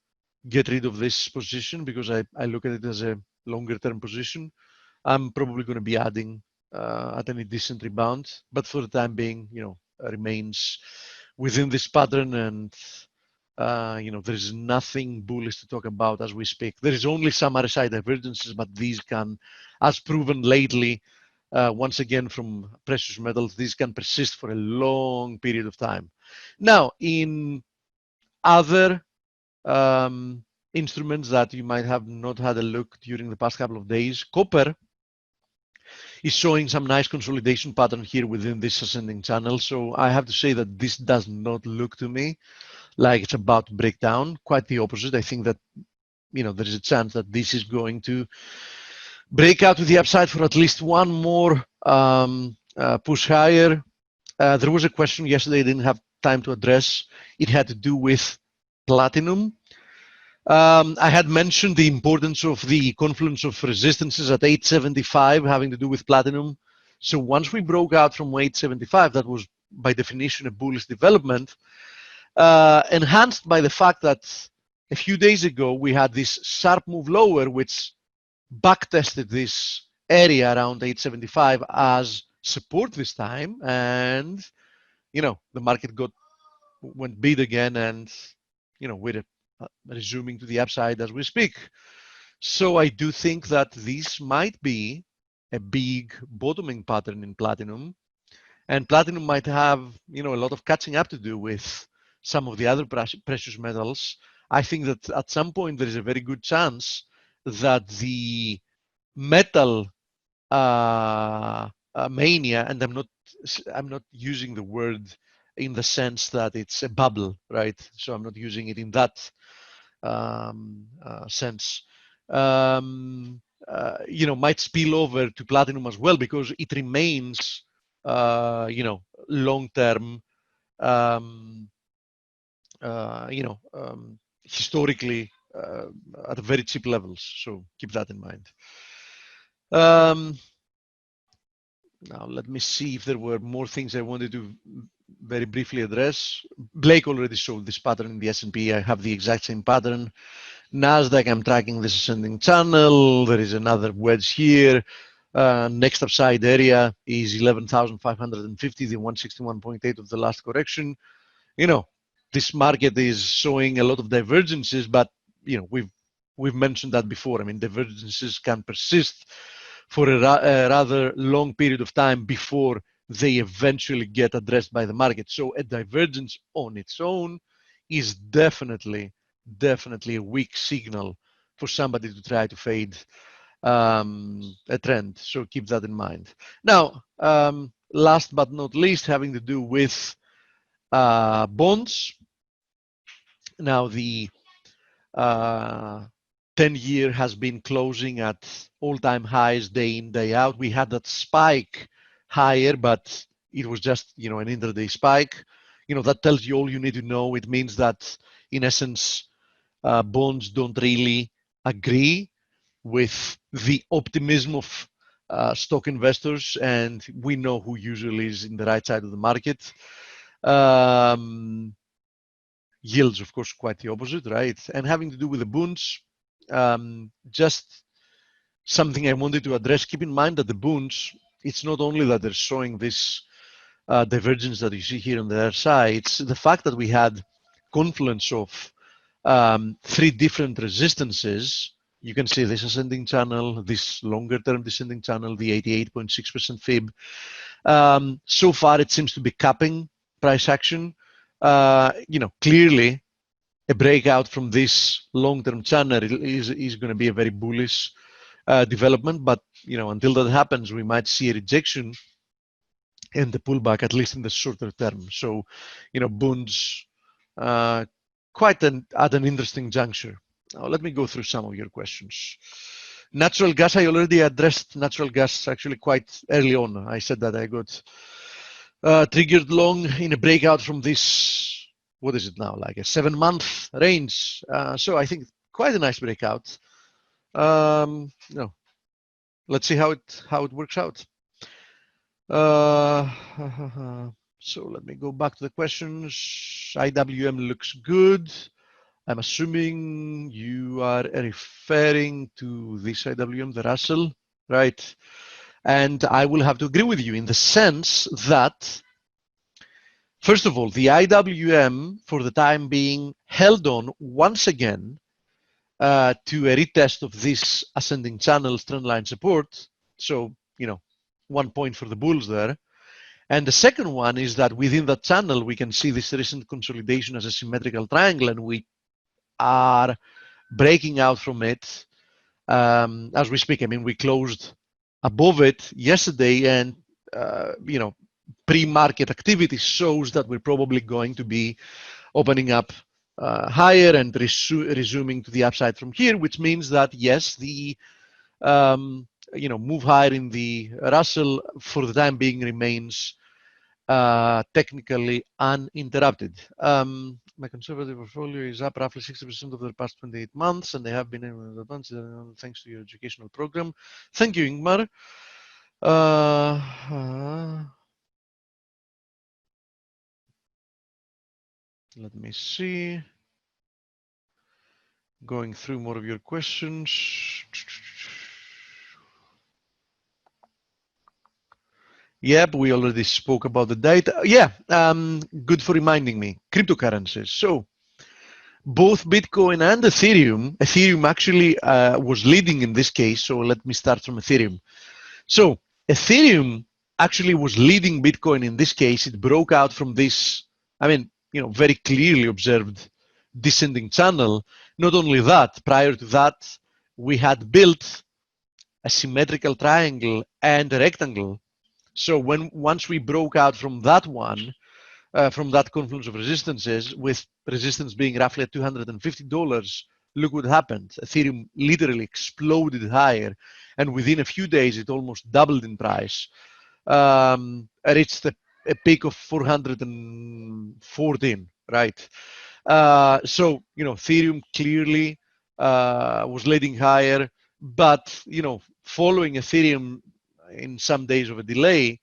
S4: get rid of this position because I look at it as a longer term position. I'm probably going to be adding at any decent rebound, but for the time being, remains within this pattern, and there is nothing bullish to talk about as we speak. There is only some RSI divergences, but these can, as proven lately, once again from precious metals, these can persist for a long period of time. Now, in other instruments that you might have not had a look during the past couple of days, copper is showing some nice consolidation pattern here within this ascending channel. So I have to say that this does not look to me like it's about to break down. Quite the opposite. I think that there is a chance that this is going to break out to the upside for at least one more push higher. There was a question yesterday I didn't have time to address. It had to do with platinum. I had mentioned the importance of the confluence of resistances at 875 having to do with platinum. So once we broke out from 875, that was by definition a bullish development, enhanced by the fact that a few days ago we had this sharp move lower, which backtested this area around 875 as support this time, and the market went bid again, and we're resuming to the upside as we speak. So I do think that this might be a big bottoming pattern in platinum, and platinum might have a lot of catching up to do with some of the other precious metals. I think that at some point there is a very good chance that the metal mania, and I'm not using the word in the sense that it's a bubble, right? So I'm not using it in that sense. Might spill over to platinum as well, because it remains, long-term, historically at very cheap levels. So keep that in mind. Now let me see if there were more things I wanted to very briefly address. Blake already showed this pattern in the S&P. I have the exact same pattern. Nasdaq, I'm tracking this ascending channel. There is another wedge here. Next upside area is 11,550, the 161.8 of the last correction. This market is showing a lot of divergences, but we've mentioned that before. I mean, divergences can persist for a rather long period of time before they eventually get addressed by the market. So a divergence on its own is definitely a weak signal for somebody to try to fade a trend. So keep that in mind. Now, last but not least, having to do with bonds. Now, the 10-year has been closing at all-time highs day in, day out. We had that spike higher, but it was just, an intraday spike. That tells you all you need to know. It means that, in essence, bonds don't really agree with the optimism of stock investors, and we know who usually is in the right side of the market. Yields, of course, quite the opposite, right? And having to do with the bonds, just something I wanted to address. Keep in mind that the bonds, it's not only that they're showing this divergence that you see here on the other side, it's the fact that we had confluence of 3 different resistances. You can see this ascending channel, this longer term descending channel, the 88.6% fib. So far, it seems to be capping price action. Clearly a breakout from this long-term channel is going to be a very bullish development. But, until that happens, we might see a rejection and the pullback, at least in the shorter term. So, bonds quite at an interesting juncture. Now, let me go through some of your questions. Natural gas, I already addressed natural gas actually quite early on. I said that I got triggered long in a breakout from this, what is it now, like a 7-month range. So I think quite a nice breakout. Let's see how it works out. So let me go back to the questions. IWM looks good. I'm assuming you are referring to this IWM, the Russell, right? And I will have to agree with you in the sense that, first of all, the IWM for the time being held on once again to a retest of this ascending channel trendline support. So, 1 point for the bulls there. And the second one is that within that channel, we can see this recent consolidation as a symmetrical triangle, and we are breaking out from it as we speak. I mean, we closed above it yesterday, and pre-market activity shows that we're probably going to be opening up higher and resuming to the upside from here, which means that yes, the move higher in the Russell for the time being remains technically uninterrupted. My conservative portfolio is up roughly 60% over the past 28 months, and they have been able to advance thanks to your educational program. Thank you, Ingmar. Let me see. Going through more of your questions. Yep, we already spoke about the data. Yeah, good for reminding me. Cryptocurrencies. So both Bitcoin and Ethereum actually was leading in this case. So let me start from Ethereum. So Ethereum actually was leading Bitcoin in this case. It broke out from this, very clearly observed descending channel. Not only that, prior to that, we had built a symmetrical triangle and a rectangle. So once we broke out from that one, from that confluence of resistances, with resistance being roughly at $250, look what happened. Ethereum literally exploded higher, and within a few days, it almost doubled in price. Reached a peak of 414, right? So, Ethereum clearly was leading higher, but, following Ethereum in some days of a delay,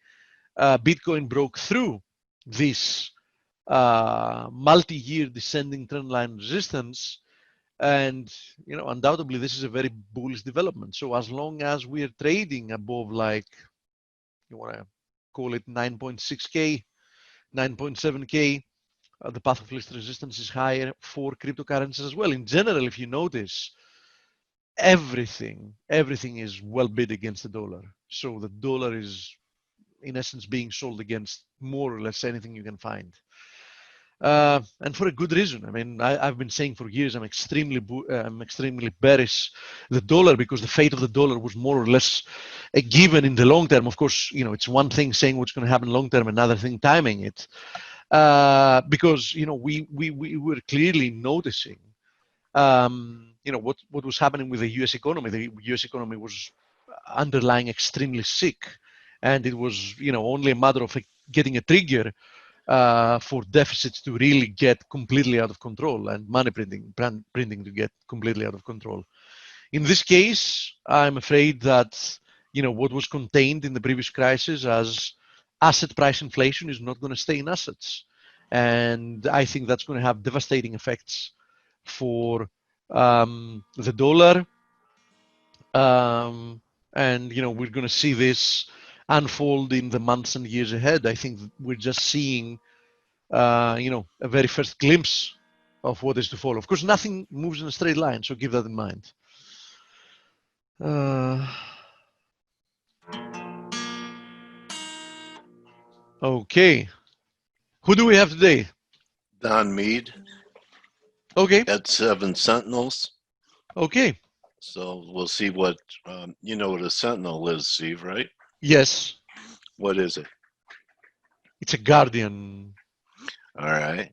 S4: Bitcoin broke through this multi-year descending trendline resistance, and undoubtedly this is a very bullish development. So as long as we are trading above, like, you want to call it 9.6K, 9.7K, the path of least resistance is higher for cryptocurrencies as well. In general, if you notice, everything is well bid against the dollar. So the dollar is, in essence, being sold against more or less anything you can find. and for a good reason. I mean, I've been saying for years I'm extremely bearish the dollar, because the fate of the dollar was more or less a given in the long term. Of course, you know, it's one thing saying what's going to happen long term, another thing timing it. Because, you know, we were clearly noticing, you know, what was happening with the U.S. economy. The U.S. economy was underlying extremely sick, and it was, you know, only a matter of getting a trigger for deficits to really get completely out of control, and money printing to get completely out of control. In this case, I'm afraid that, you know, what was contained in the previous crisis as asset price inflation is not going to stay in assets. And I think that's going to have devastating effects for the dollar. And, you know, we're going to see this unfold in the months and years ahead. I think we're just seeing, you know, a very first glimpse of what is to follow. Of course, nothing moves in a straight line, so keep that in mind. Okay. Who do we have today?
S1: Don Mead.
S4: Okay.
S1: At 7 Sentinels.
S4: Okay.
S1: So we'll see what, you know what a Sentinel is, Steve, right?
S4: Yes.
S1: What is it?
S4: It's a guardian.
S1: All right.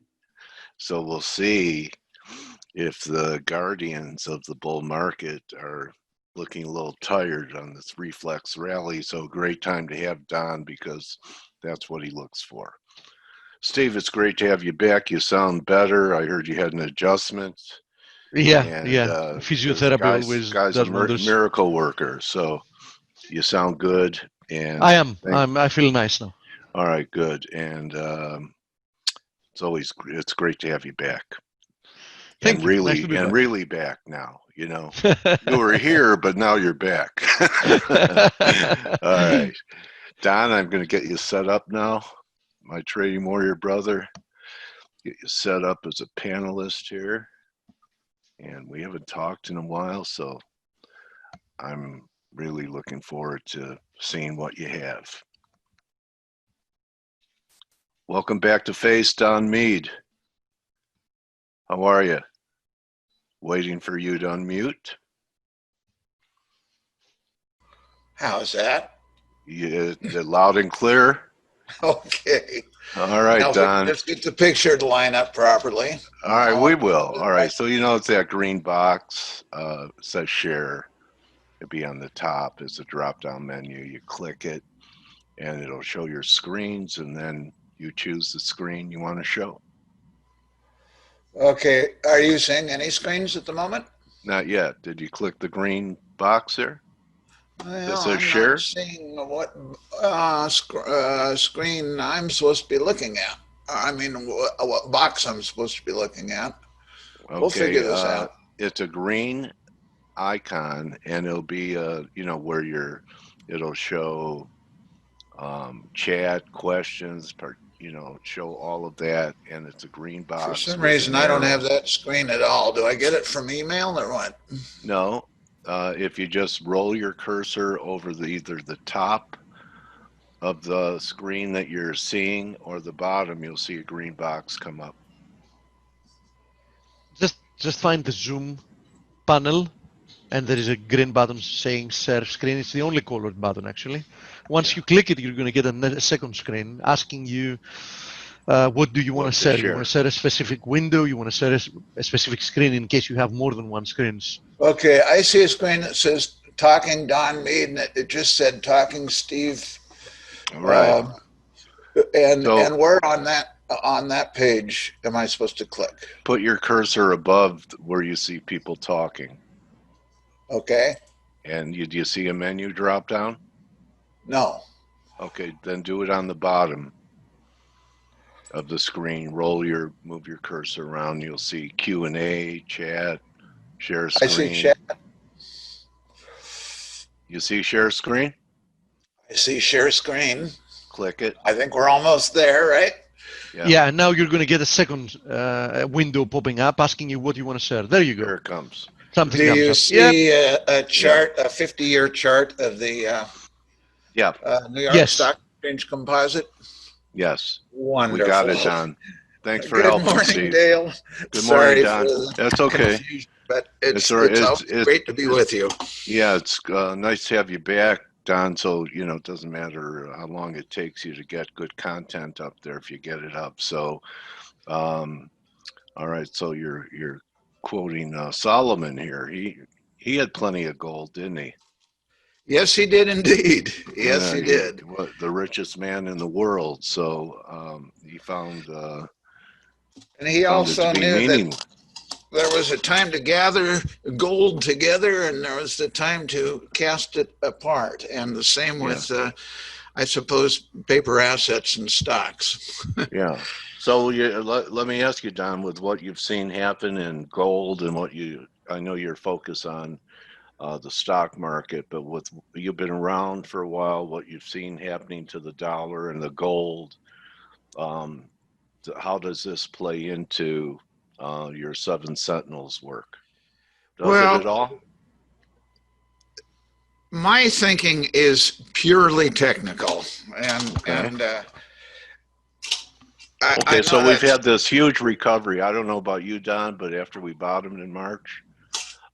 S1: So we'll see if the guardians of the bull market are looking a little tired on this reflex rally. So great time to have Don, because that's what he looks for. Steve, it's great to have you back. You sound better. I heard you had an adjustment.
S4: Yeah,
S1: and,
S4: yeah. Physiotherapy always
S1: guy's
S4: does
S1: a
S4: wonders.
S1: miracle worker. So you sound good. And
S4: I am. I feel nice now.
S1: All right, good. And it's great to have you back.
S4: Thank
S1: and
S4: you.
S1: really
S4: Nice to be
S1: and
S4: back.
S1: really back now. You know, you were here, but now you're back. All right, Don, I'm going to get you set up now. My trading warrior brother, get you set up as a panelist here. And we haven't talked in a while, so I'm really looking forward to seeing what you have. Welcome back to Face, Don Mead. How are you? Waiting for you to unmute.
S5: How's that?
S1: You loud and clear.
S5: Okay.
S1: All right,
S5: now,
S1: Don.
S5: Let's get the picture to line up properly.
S1: All right, we will. All right, so you know it's that green box. It says share. It'll be on the top. It's a drop-down menu. You click it, and it'll show your screens, and then you choose the screen you want to show.
S5: Okay. Are you seeing any screens at the moment?
S1: Not yet. Did you click the green box there?
S5: Well,
S1: says
S5: I'm
S1: share?
S5: not seeing what screen I'm supposed to be looking at. I mean, what box I'm supposed to be looking at.
S1: Okay,
S5: we'll figure this out.
S1: It's a green icon, and it'll be you know, where it'll show chat, questions, you know, show all of that, and it's a green box.
S5: For some reason, I don't have that screen at all. Do I get it from email or what?
S1: No. If you just roll your cursor over either the top of the screen that you're seeing or the bottom, you'll see a green box come up.
S4: Just find the Zoom panel, and there is a green button saying share screen. It's the only colored button, actually. Once you click it, you're going to get a second screen asking you, what do you want to share? You want to share a specific window? You want to share a specific screen in case you have more than one screens?
S5: Okay, I see a screen that says Talking Don Mead, and it just said Talking Steve.
S1: Right.
S5: And where on that page am I supposed to click?
S1: Put your cursor above where you see people talking.
S5: Okay.
S1: And do you see a menu drop down?
S5: No.
S1: Okay, then do it on the bottom of the screen. Move your cursor around. You'll see Q&A, chat, share screen.
S5: I see chat.
S1: You see share screen?
S5: I see share screen.
S1: Click it.
S5: I think we're almost there, right?
S4: Yeah, and now you're going to get a second window popping up asking you what you want to share. There you go.
S1: Here it comes.
S4: Something
S5: Do
S4: comes
S5: you
S4: up.
S5: see a chart, a 50-year chart of the New York
S4: Yes.
S5: Stock Exchange Composite?
S1: Yes.
S5: Wonderful.
S1: We got it, Don. Thanks for
S5: Good
S1: helping,
S5: morning,
S1: Steve.
S5: Dale.
S1: Good morning,
S5: Sorry
S1: Don.
S5: for the
S1: That's okay.
S5: confusion, but it's
S1: all right.
S5: always great to be with you.
S1: Yeah, it's nice to have you back, Don. So, you know, it doesn't matter how long it takes you to get good content up there if you get it up. So, all right. So you're quoting Solomon here. He had plenty of gold, didn't he?
S5: Yes, he did indeed. Yes,
S1: Yeah,
S5: he did.
S1: The richest man in the world. So he found
S5: And he
S1: found it
S5: also
S1: to be
S5: knew
S1: meaningless.
S5: that there was a time to gather gold together, and there was the time to cast it apart. And the same with, I suppose, paper assets and stocks.
S1: Yeah. So let me ask you, Don, with what you've seen happen in gold and I know you're focused on the stock market, but you've been around for a while, what you've seen happening to the dollar and the gold, how does this play into your Seven Sentinels work? Does it at all?
S5: My thinking is purely technical, and
S1: okay, so we've had this huge recovery. I don't know about you, Don, but after we bottomed in March,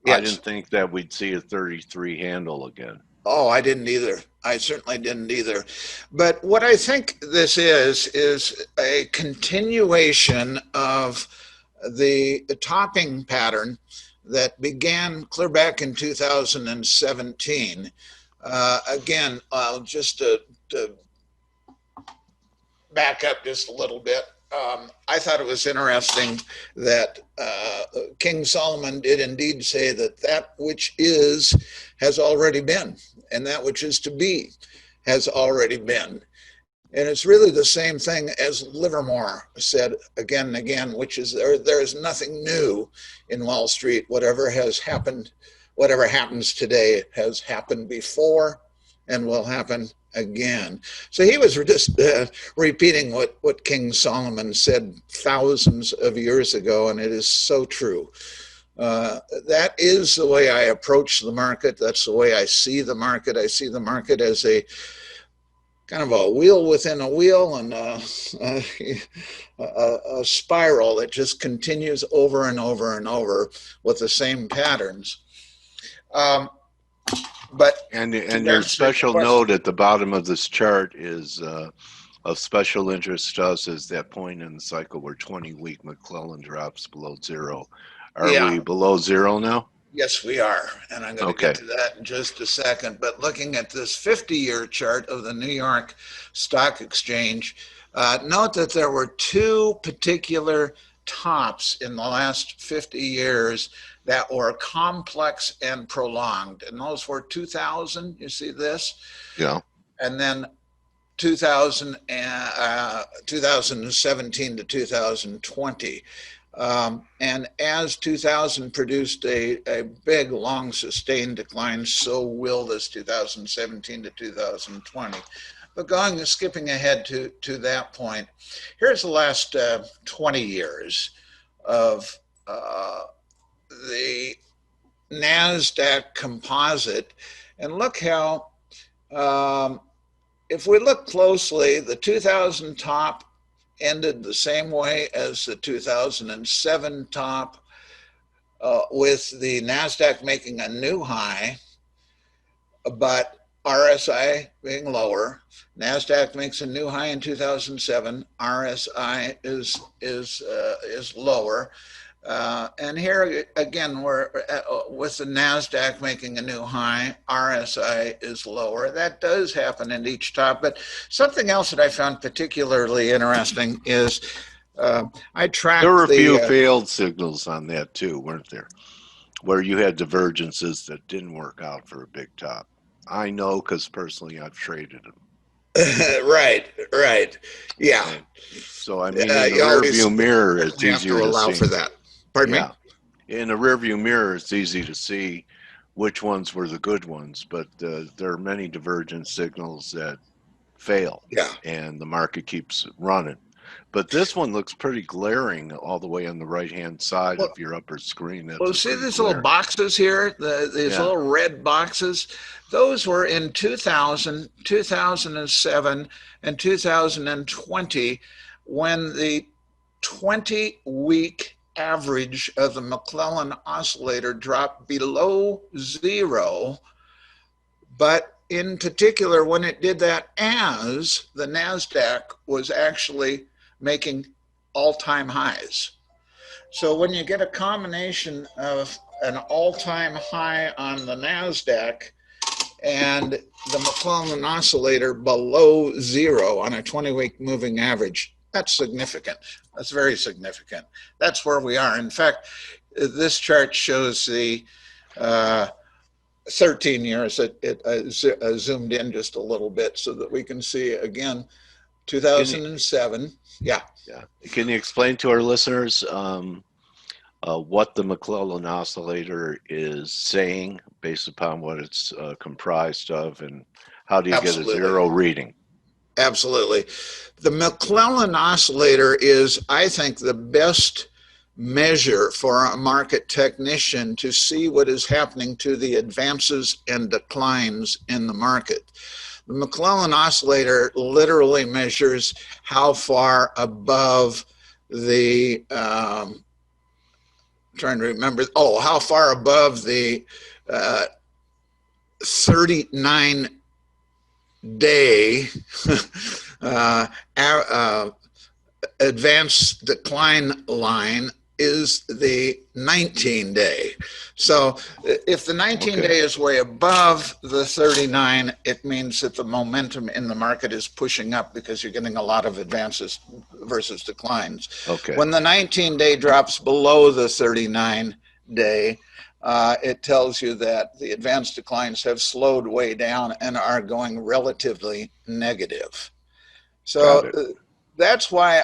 S1: yes. I didn't think that we'd see a 33 handle again.
S5: Oh, I didn't either. I certainly didn't either. But what I think this is a continuation of the topping pattern that began clear back in 2017. Again, just to back up just a little bit, I thought it was interesting that King Solomon did indeed say that which is has already been, and that which is to be has already been. And it's really the same thing as Livermore said again and again, which is there is nothing new in Wall Street. Whatever has happened, whatever happens today has happened before and will happen again. So he was just repeating what King Solomon said thousands of years ago, and it is so true. That is the way I approach the market. That's the way I see the market. I see the market as a kind of a wheel within a wheel, and a spiral that just continues over and over and over with the same patterns. But
S1: your special note at the bottom of this chart is of special interest to us is that point in the cycle where 20-week Mcclellan drops below zero. Are we below zero now?
S5: Yes, we are. And I'm going to get to that in just a second. But looking at this 50-year chart of the New York Stock Exchange, note that there were two particular tops in the last 50 years that were complex and prolonged. And those were 2000, you see this?
S1: Yeah.
S5: And then 2017 to 2020. And as 2000 produced a big, long, sustained decline, so will this 2017 to 2020. But skipping ahead to that point, here's the last 20 years of the Nasdaq Composite. And look how, if we look closely, the 2000 top ended the same way as the 2007 top, with the NASDAQ making a new high, but RSI being lower. NASDAQ makes a new high in 2007. RSI is lower. And here again, we're with the NASDAQ making a new high, RSI is lower. That does happen in each top. But something else that I found particularly interesting is I tracked
S1: there were a few failed signals on that too, weren't there? Where you had divergences that didn't work out for a big top. I know because personally I've traded them.
S5: Right. Yeah.
S1: Okay. So I mean, in the rear view mirror, it's easier to
S5: allow
S1: see.
S5: for that. Pardon me?
S1: In the rear view mirror, it's easy to see which ones were the good ones, but there are many divergent signals that fail.
S5: Yeah.
S1: And the market keeps running. But this one looks pretty glaring all the way on the right-hand side of your upper screen. That's
S5: see these little boxes here, these little red boxes? Those were in 2000, 2007, and 2020 when the 20-week average of the Mcclellan Oscillator dropped below zero, but in particular, when it did that, as the Nasdaq was actually making all-time highs. So when you get a combination of an all-time high on the Nasdaq and the Mcclellan Oscillator below zero on a 20-week moving average, that's significant. That's very significant. That's where we are. In fact, this chart shows the 13 years. It zoomed in just a little bit so that we can see again 2007. Yeah.
S1: Can you explain to our listeners what the Mcclellan Oscillator is saying based upon what it's comprised of, and how do you get a zero reading?
S5: Absolutely. The Mcclellan Oscillator is, I think, the best measure for a market technician to see what is happening to the advances and declines in the market. The Mcclellan Oscillator literally measures how far above the, trying to remember, how far above the 39-day advanced decline line is the 19-day. So if the 19-day is way above the 39, it means that the momentum in the market is pushing up because you're getting a lot of advances versus declines. When the 19-day drops below the 39-day, it tells you that the advanced declines have slowed way down and are going relatively negative. So that's why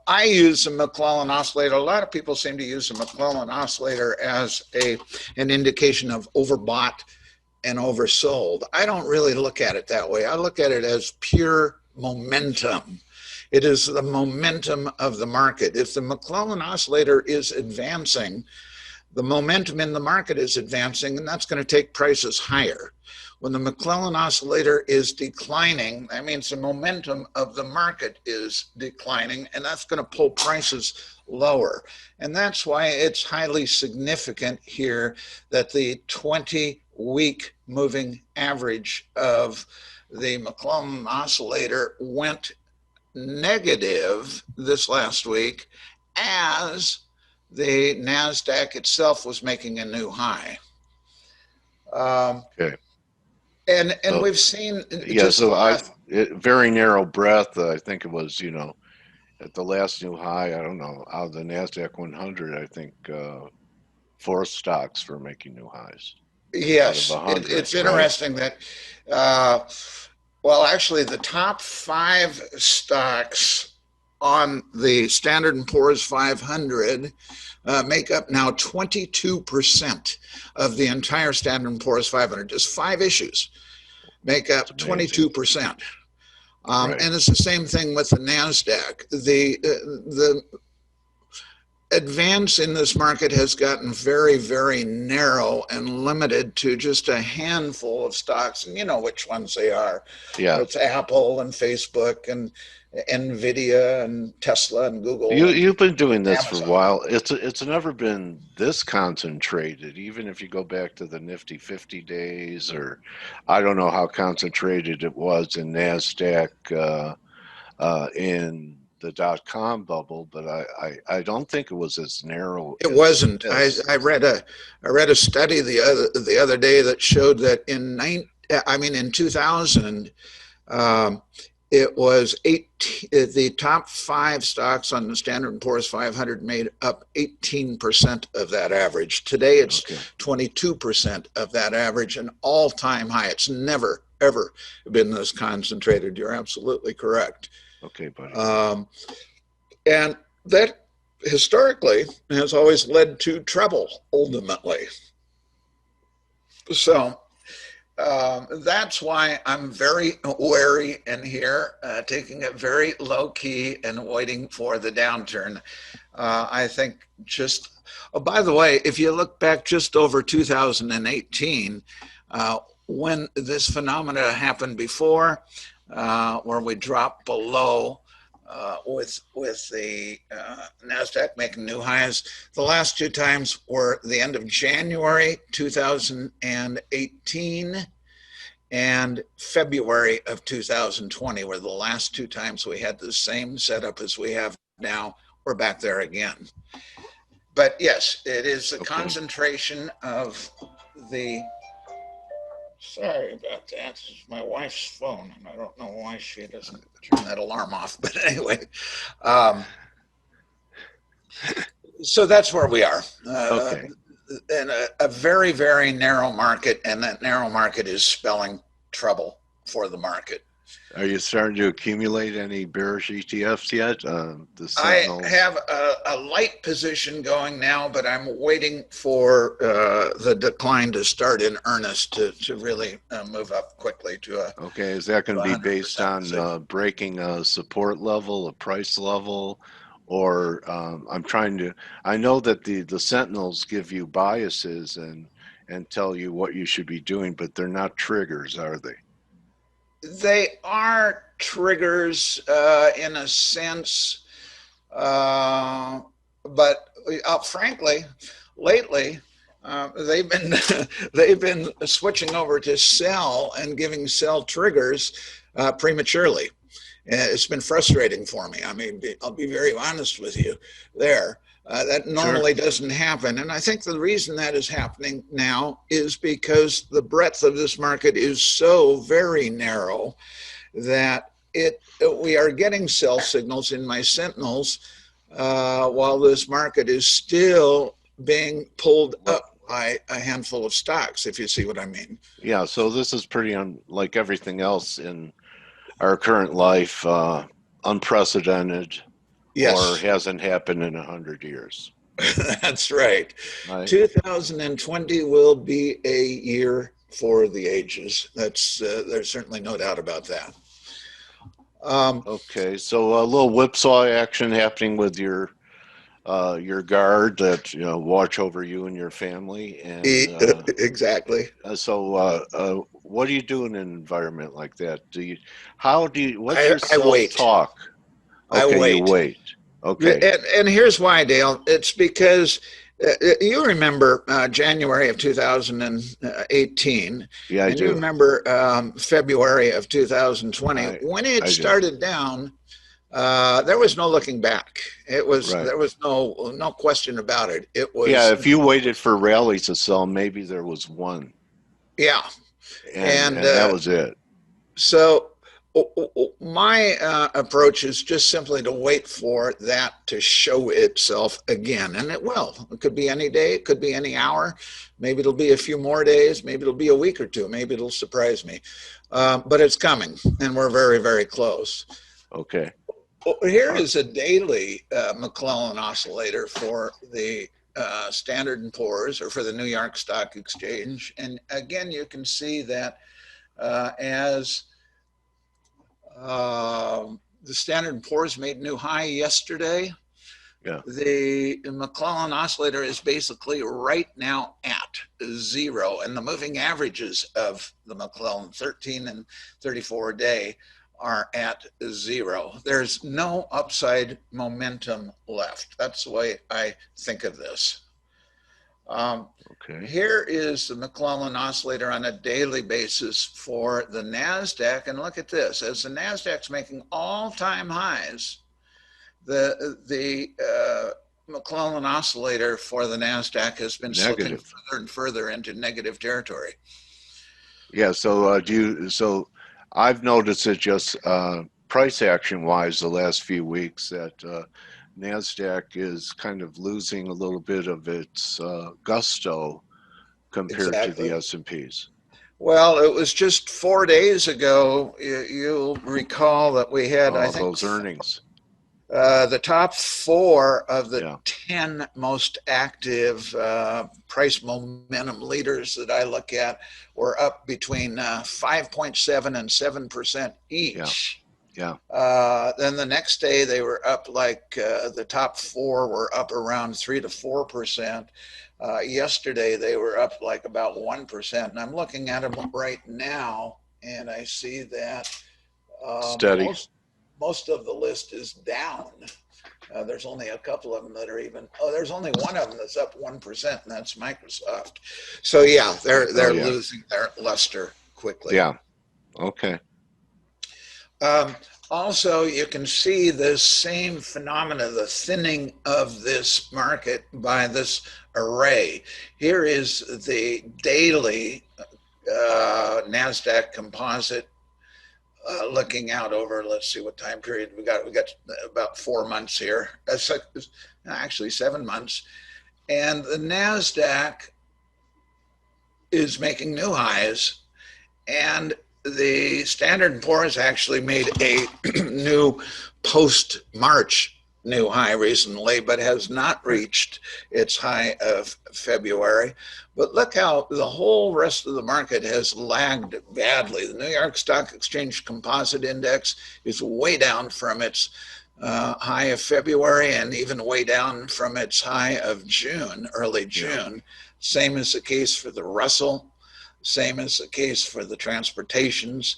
S5: I use the Mcclellan Oscillator. A lot of people seem to use the Mcclellan Oscillator as an indication of overbought and oversold. I don't really look at it that way. I look at it as pure momentum. It is the momentum of the market. If the Mcclellan Oscillator is advancing, the momentum in the market is advancing, and that's going to take prices higher. When the Mcclellan Oscillator is declining, that means the momentum of the market is declining, and that's going to pull prices lower. And that's why it's highly significant here that the 20-week moving average of the Mcclellan Oscillator went negative this last week as the Nasdaq itself was making a new high. And we've seen
S1: very narrow breadth. I think it was, at the last new high, I don't know, out of the Nasdaq 100, I think 4 stocks were making new highs.
S5: Yes, it's interesting that, actually the top 5 stocks on the Standard & Poor's 500 make up now 22% of the entire Standard & Poor's 500. Just 5 issues make up 22%. And it's the same thing with the NASDAQ. The advance in this market has gotten very, very narrow and limited to just a handful of stocks. And you know which ones they are.
S1: Yeah.
S5: It's Apple and Facebook and NVIDIA and Tesla and Google.
S1: You've been doing this
S5: Amazon
S1: for a while. It's never been this concentrated, even if you go back to the Nifty 50 days, or I don't know how concentrated it was in NASDAQ in the .com bubble, but I don't think it was as narrow.
S5: It wasn't. I read a study the other day that showed that in 2000 it was the top 5 stocks on the Standard & Poor's 500 made up 18% of that average. Today it's 22% of that average, an all-time high. It's never, ever been this concentrated. You're absolutely correct.
S1: Okay, buddy.
S5: And that historically has always led to trouble, ultimately. So that's why I'm very wary in here, taking it very low key and waiting for the downturn. I think by the way, if you look back just over 2018, when this phenomena happened before, where we dropped below with the Nasdaq making new highs. The last two times were the end of January 2018 and February of 2020 were the last two times we had the same setup as we have now. We're back there again. But yes, it is a concentration of the, sorry about that, it's my wife's phone, and I don't know why she doesn't turn that alarm off, but anyway. So that's where we are. In a very, very narrow market, and that narrow market is spelling trouble for the market.
S1: Are you starting to accumulate any bearish ETFs yet?
S5: I have a light position going now, but I'm waiting for the decline to start in earnest to really move up quickly to a.
S1: Okay, is that going to be based on breaking a support level, a price level, or I know that the Sentinels give you biases and tell you what you should be doing, but they're not triggers, are they?
S5: They are triggers in a sense, but frankly, lately they've been switching over to sell and giving sell triggers prematurely. It's been frustrating for me. I mean, I'll be very honest with you there. That normally doesn't happen. And I think the reason that is happening now is because the breadth of this market is so very narrow that we are getting sell signals in my Sentinels while this market is still being pulled up by a handful of stocks, if you see what I mean.
S1: Yeah, so this is pretty like everything else in our current life, unprecedented.
S5: Yes.
S1: Or hasn't happened in 100 years.
S5: That's right. 2020 will be a year for the ages. That's there's certainly no doubt about that.
S1: Okay, so a little whipsaw action happening with your guard that watch over you and your family, and
S5: exactly.
S1: So, what do you do in an environment like that? What's your self-talk? Okay, you wait. Okay.
S5: And here's why, Dale. It's because you remember January of 2018.
S1: Yeah, I do.
S5: You remember February of 2020. When it started down, there was no looking back. There was no question about it. It was.
S1: Yeah, if you waited for rallies to sell, maybe there was one.
S5: Yeah.
S1: And that was it.
S5: So my approach is just simply to wait for that to show itself again, and it will. It could be any day, it could be any hour, maybe it'll be a few more days, maybe it'll be a week or two, maybe it'll surprise me, but it's coming, and we're very, very close.
S1: Okay.
S5: Here is a daily Mcclellan Oscillator for the Standard & Poor's, or for the New York Stock Exchange, and again you can see that as the Standard & Poor's made new high yesterday.
S1: Yeah.
S5: The Mcclellan Oscillator is basically right now at zero, and the moving averages of the Mcclellan 13 and 34 day are at zero. There's no upside momentum left. That's the way I think of this.
S1: Okay.
S5: Here is the Mcclellan Oscillator on a daily basis for the Nasdaq, and look at this. As the Nasdaq's making all-time highs, the Mcclellan Oscillator for the Nasdaq has been slipping further and further into negative territory.
S1: Yeah. So So I've noticed it just price action wise the last few weeks that NASDAQ is kind of losing a little bit of its gusto compared to the S&Ps.
S5: Well, it was just 4 days ago. You'll recall that we had, I think,
S1: those earnings.
S5: The top 4 of the 10 most active price momentum leaders that I look at were up between 5.7 and 7% each.
S1: Yeah.
S5: Then the next day they were up like the top 4 were up around 3 to 4%. Yesterday they were up like about 1%. And I'm looking at them right now, and I see that
S1: steady.
S5: most of the list is down. There's only a couple of them that are even, there's only one of them that's up 1%, and that's Microsoft. So yeah, they're losing their luster quickly.
S1: Yeah. Okay.
S5: Also, you can see this same phenomena, the thinning of this market by this array. Here is the daily Nasdaq Composite looking out over, let's see what time period we got. We got about 4 months here. That's actually 7 months. And the Nasdaq is making new highs, and the Standard & Poor's actually made a new post-March new high recently, but has not reached its high of February. But look how the whole rest of the market has lagged badly. The New York Stock Exchange Composite Index is way down from its high of February, and even way down from its high of June, early June. Same is the case for the Russell. Same is the case for the transportations.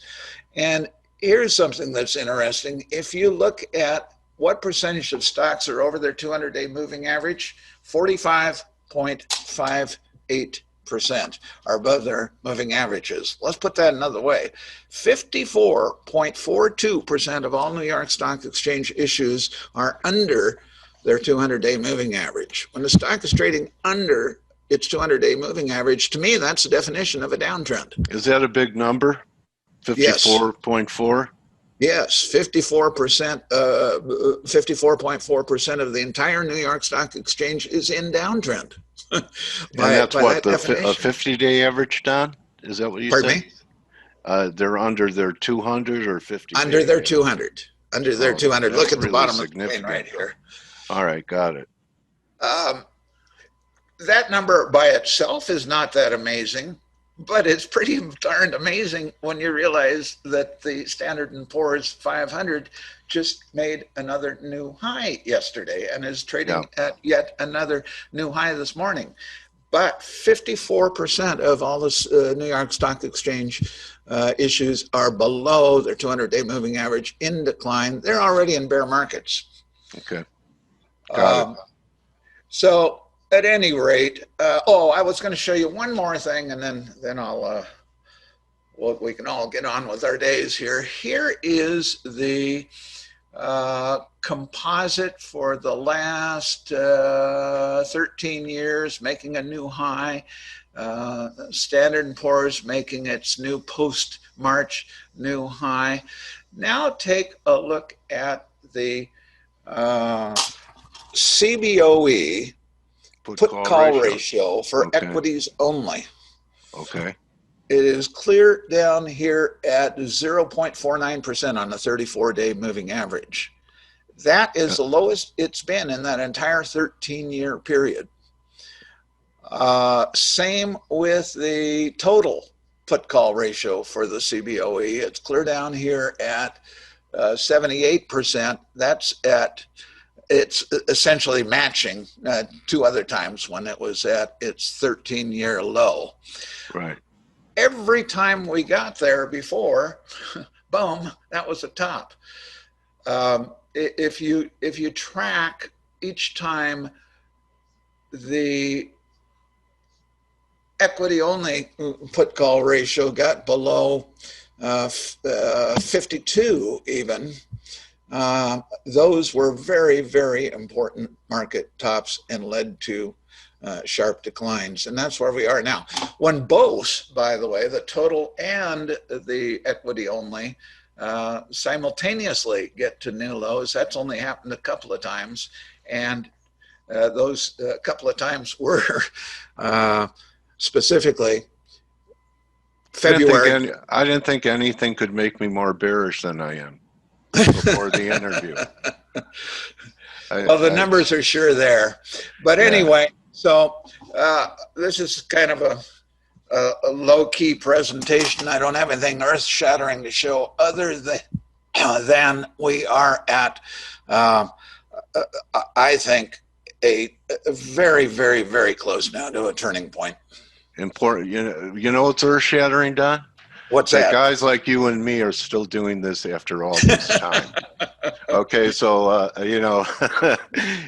S5: And here's something that's interesting. If you look at what percentage of stocks are over their 200-day moving average, 45.58% are above their moving averages. Let's put that another way. 54.42% of all New York Stock Exchange issues are under their 200-day moving average. When the stock is trading under its 200-day moving average, to me, that's the definition of a downtrend.
S1: Is that a big number? 54.4?
S5: Yes, 54.4% of the entire New York Stock Exchange is in downtrend.
S1: And that's what, a 50-day average, Don? Is that what you said? Pardon me? They're under their 200 or 50?
S5: Under their 200. Under their 200. Look at the bottom of the screen right here.
S1: All right, got it.
S5: That number by itself is not that amazing, but it's pretty darned amazing when you realize that the Standard & Poor's 500 just made another new high yesterday and is trading at yet another new high this morning. But 54% of all the New York Stock Exchange issues are below their 200-day moving average, in decline. They're already in bear markets.
S1: Okay. Got it.
S5: So at any rate, I was going to show you one more thing, and then I'll we can all get on with our days here. Here is the composite for the last 13 years, making a new high. Standard & Poor's making its new post-March new high. Now take a look at the Cboe put-call ratio for equities only.
S1: Okay.
S5: It is clear down here at 0.49% on the 34-day moving average. That is the lowest it's been in that entire 13-year period. Same with the total put-call ratio for the Cboe. It's clear down here at 78%. It's essentially matching two other times when it was at its 13-year low.
S1: Right.
S5: Every time we got there before, boom, that was the top. If you track each time the equity-only put-call ratio got below 52 even, those were very, very important market tops and led to sharp declines. And that's where we are now. When both, by the way, the total and the equity only simultaneously get to new lows, that's only happened a couple of times. And those couple of times were specifically February.
S1: I didn't think anything could make me more bearish than I am before the interview.
S5: Well, the numbers are sure there. But anyway, so this is kind of a low-key presentation. I don't have anything earth-shattering to show other than we are at, I think, a very, very, very close now to a turning point.
S1: Important. You know what's earth-shattering, Don?
S5: What's
S1: that
S5: that?
S1: guys like you and me are still doing this after all this time. Okay, so you know,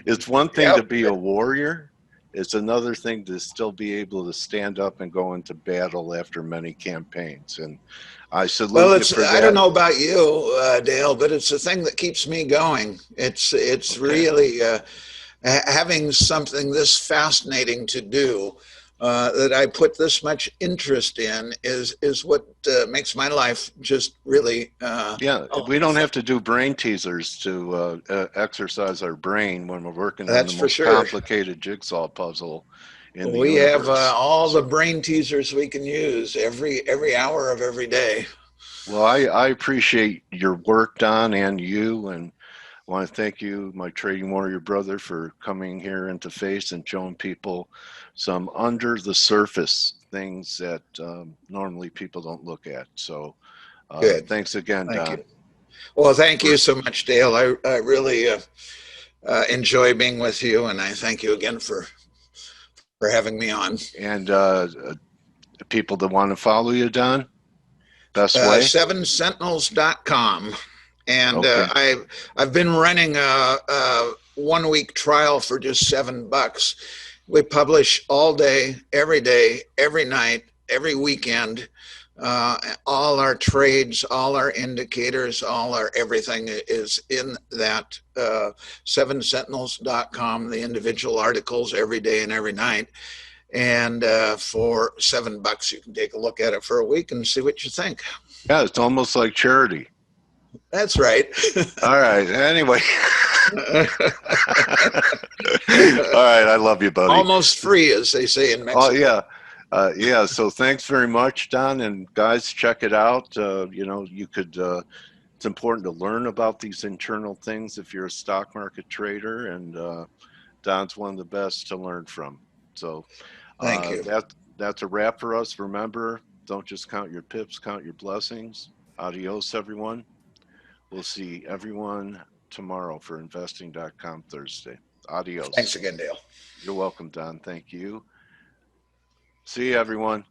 S1: it's one thing to be a warrior. It's another thing to still be able to stand up and go into battle after many campaigns. And I salute you for that.
S5: I don't know about you, Dale, but it's the thing that keeps me going. It's
S1: Okay.
S5: really having something this fascinating to do that I put this much interest in is what makes my life just really.
S1: Yeah, we don't have to do brain teasers to exercise our brain when we're working on the most complicated jigsaw puzzle in the universe.
S5: We have all the brain teasers we can use every hour of every day.
S1: Well, I appreciate your work, Don, and you, and I want to thank you, my trading warrior brother, for coming here into face and showing people some under the surface things that normally people don't look at. So
S5: good.
S1: Thanks again,
S5: Thank
S1: Don.
S5: you. Well, thank you so much, Dale. I really enjoy being with you, and I thank you again for having me on.
S1: And people that want to follow you, Don, best way?
S5: 7sentinels.com. And
S1: okay.
S5: I've been running a 1 week trial for just $7. We publish all day, every night, every weekend. All our trades, all our indicators, all our everything is in that 7sentinels.com, the individual articles every day and every night. And for $7, you can take a look at it for a week and see what you think.
S1: Yeah, it's almost like charity.
S5: That's right.
S1: All right. Anyway. All right. I love you, buddy.
S5: Almost free, as they say in Mexico.
S1: Oh, yeah. Yeah. So thanks very much, Don. And guys, check it out. You know, you could, it's important to learn about these internal things if you're a stock market trader. And Don's one of the best to learn from. So
S5: thank you.
S1: That's a wrap for us. Remember, don't just count your pips, count your blessings. Adios, everyone. We'll see everyone tomorrow for investing.com Thursday. Adios.
S5: Thanks again, Dale.
S1: You're welcome, Don. Thank you. See you, everyone.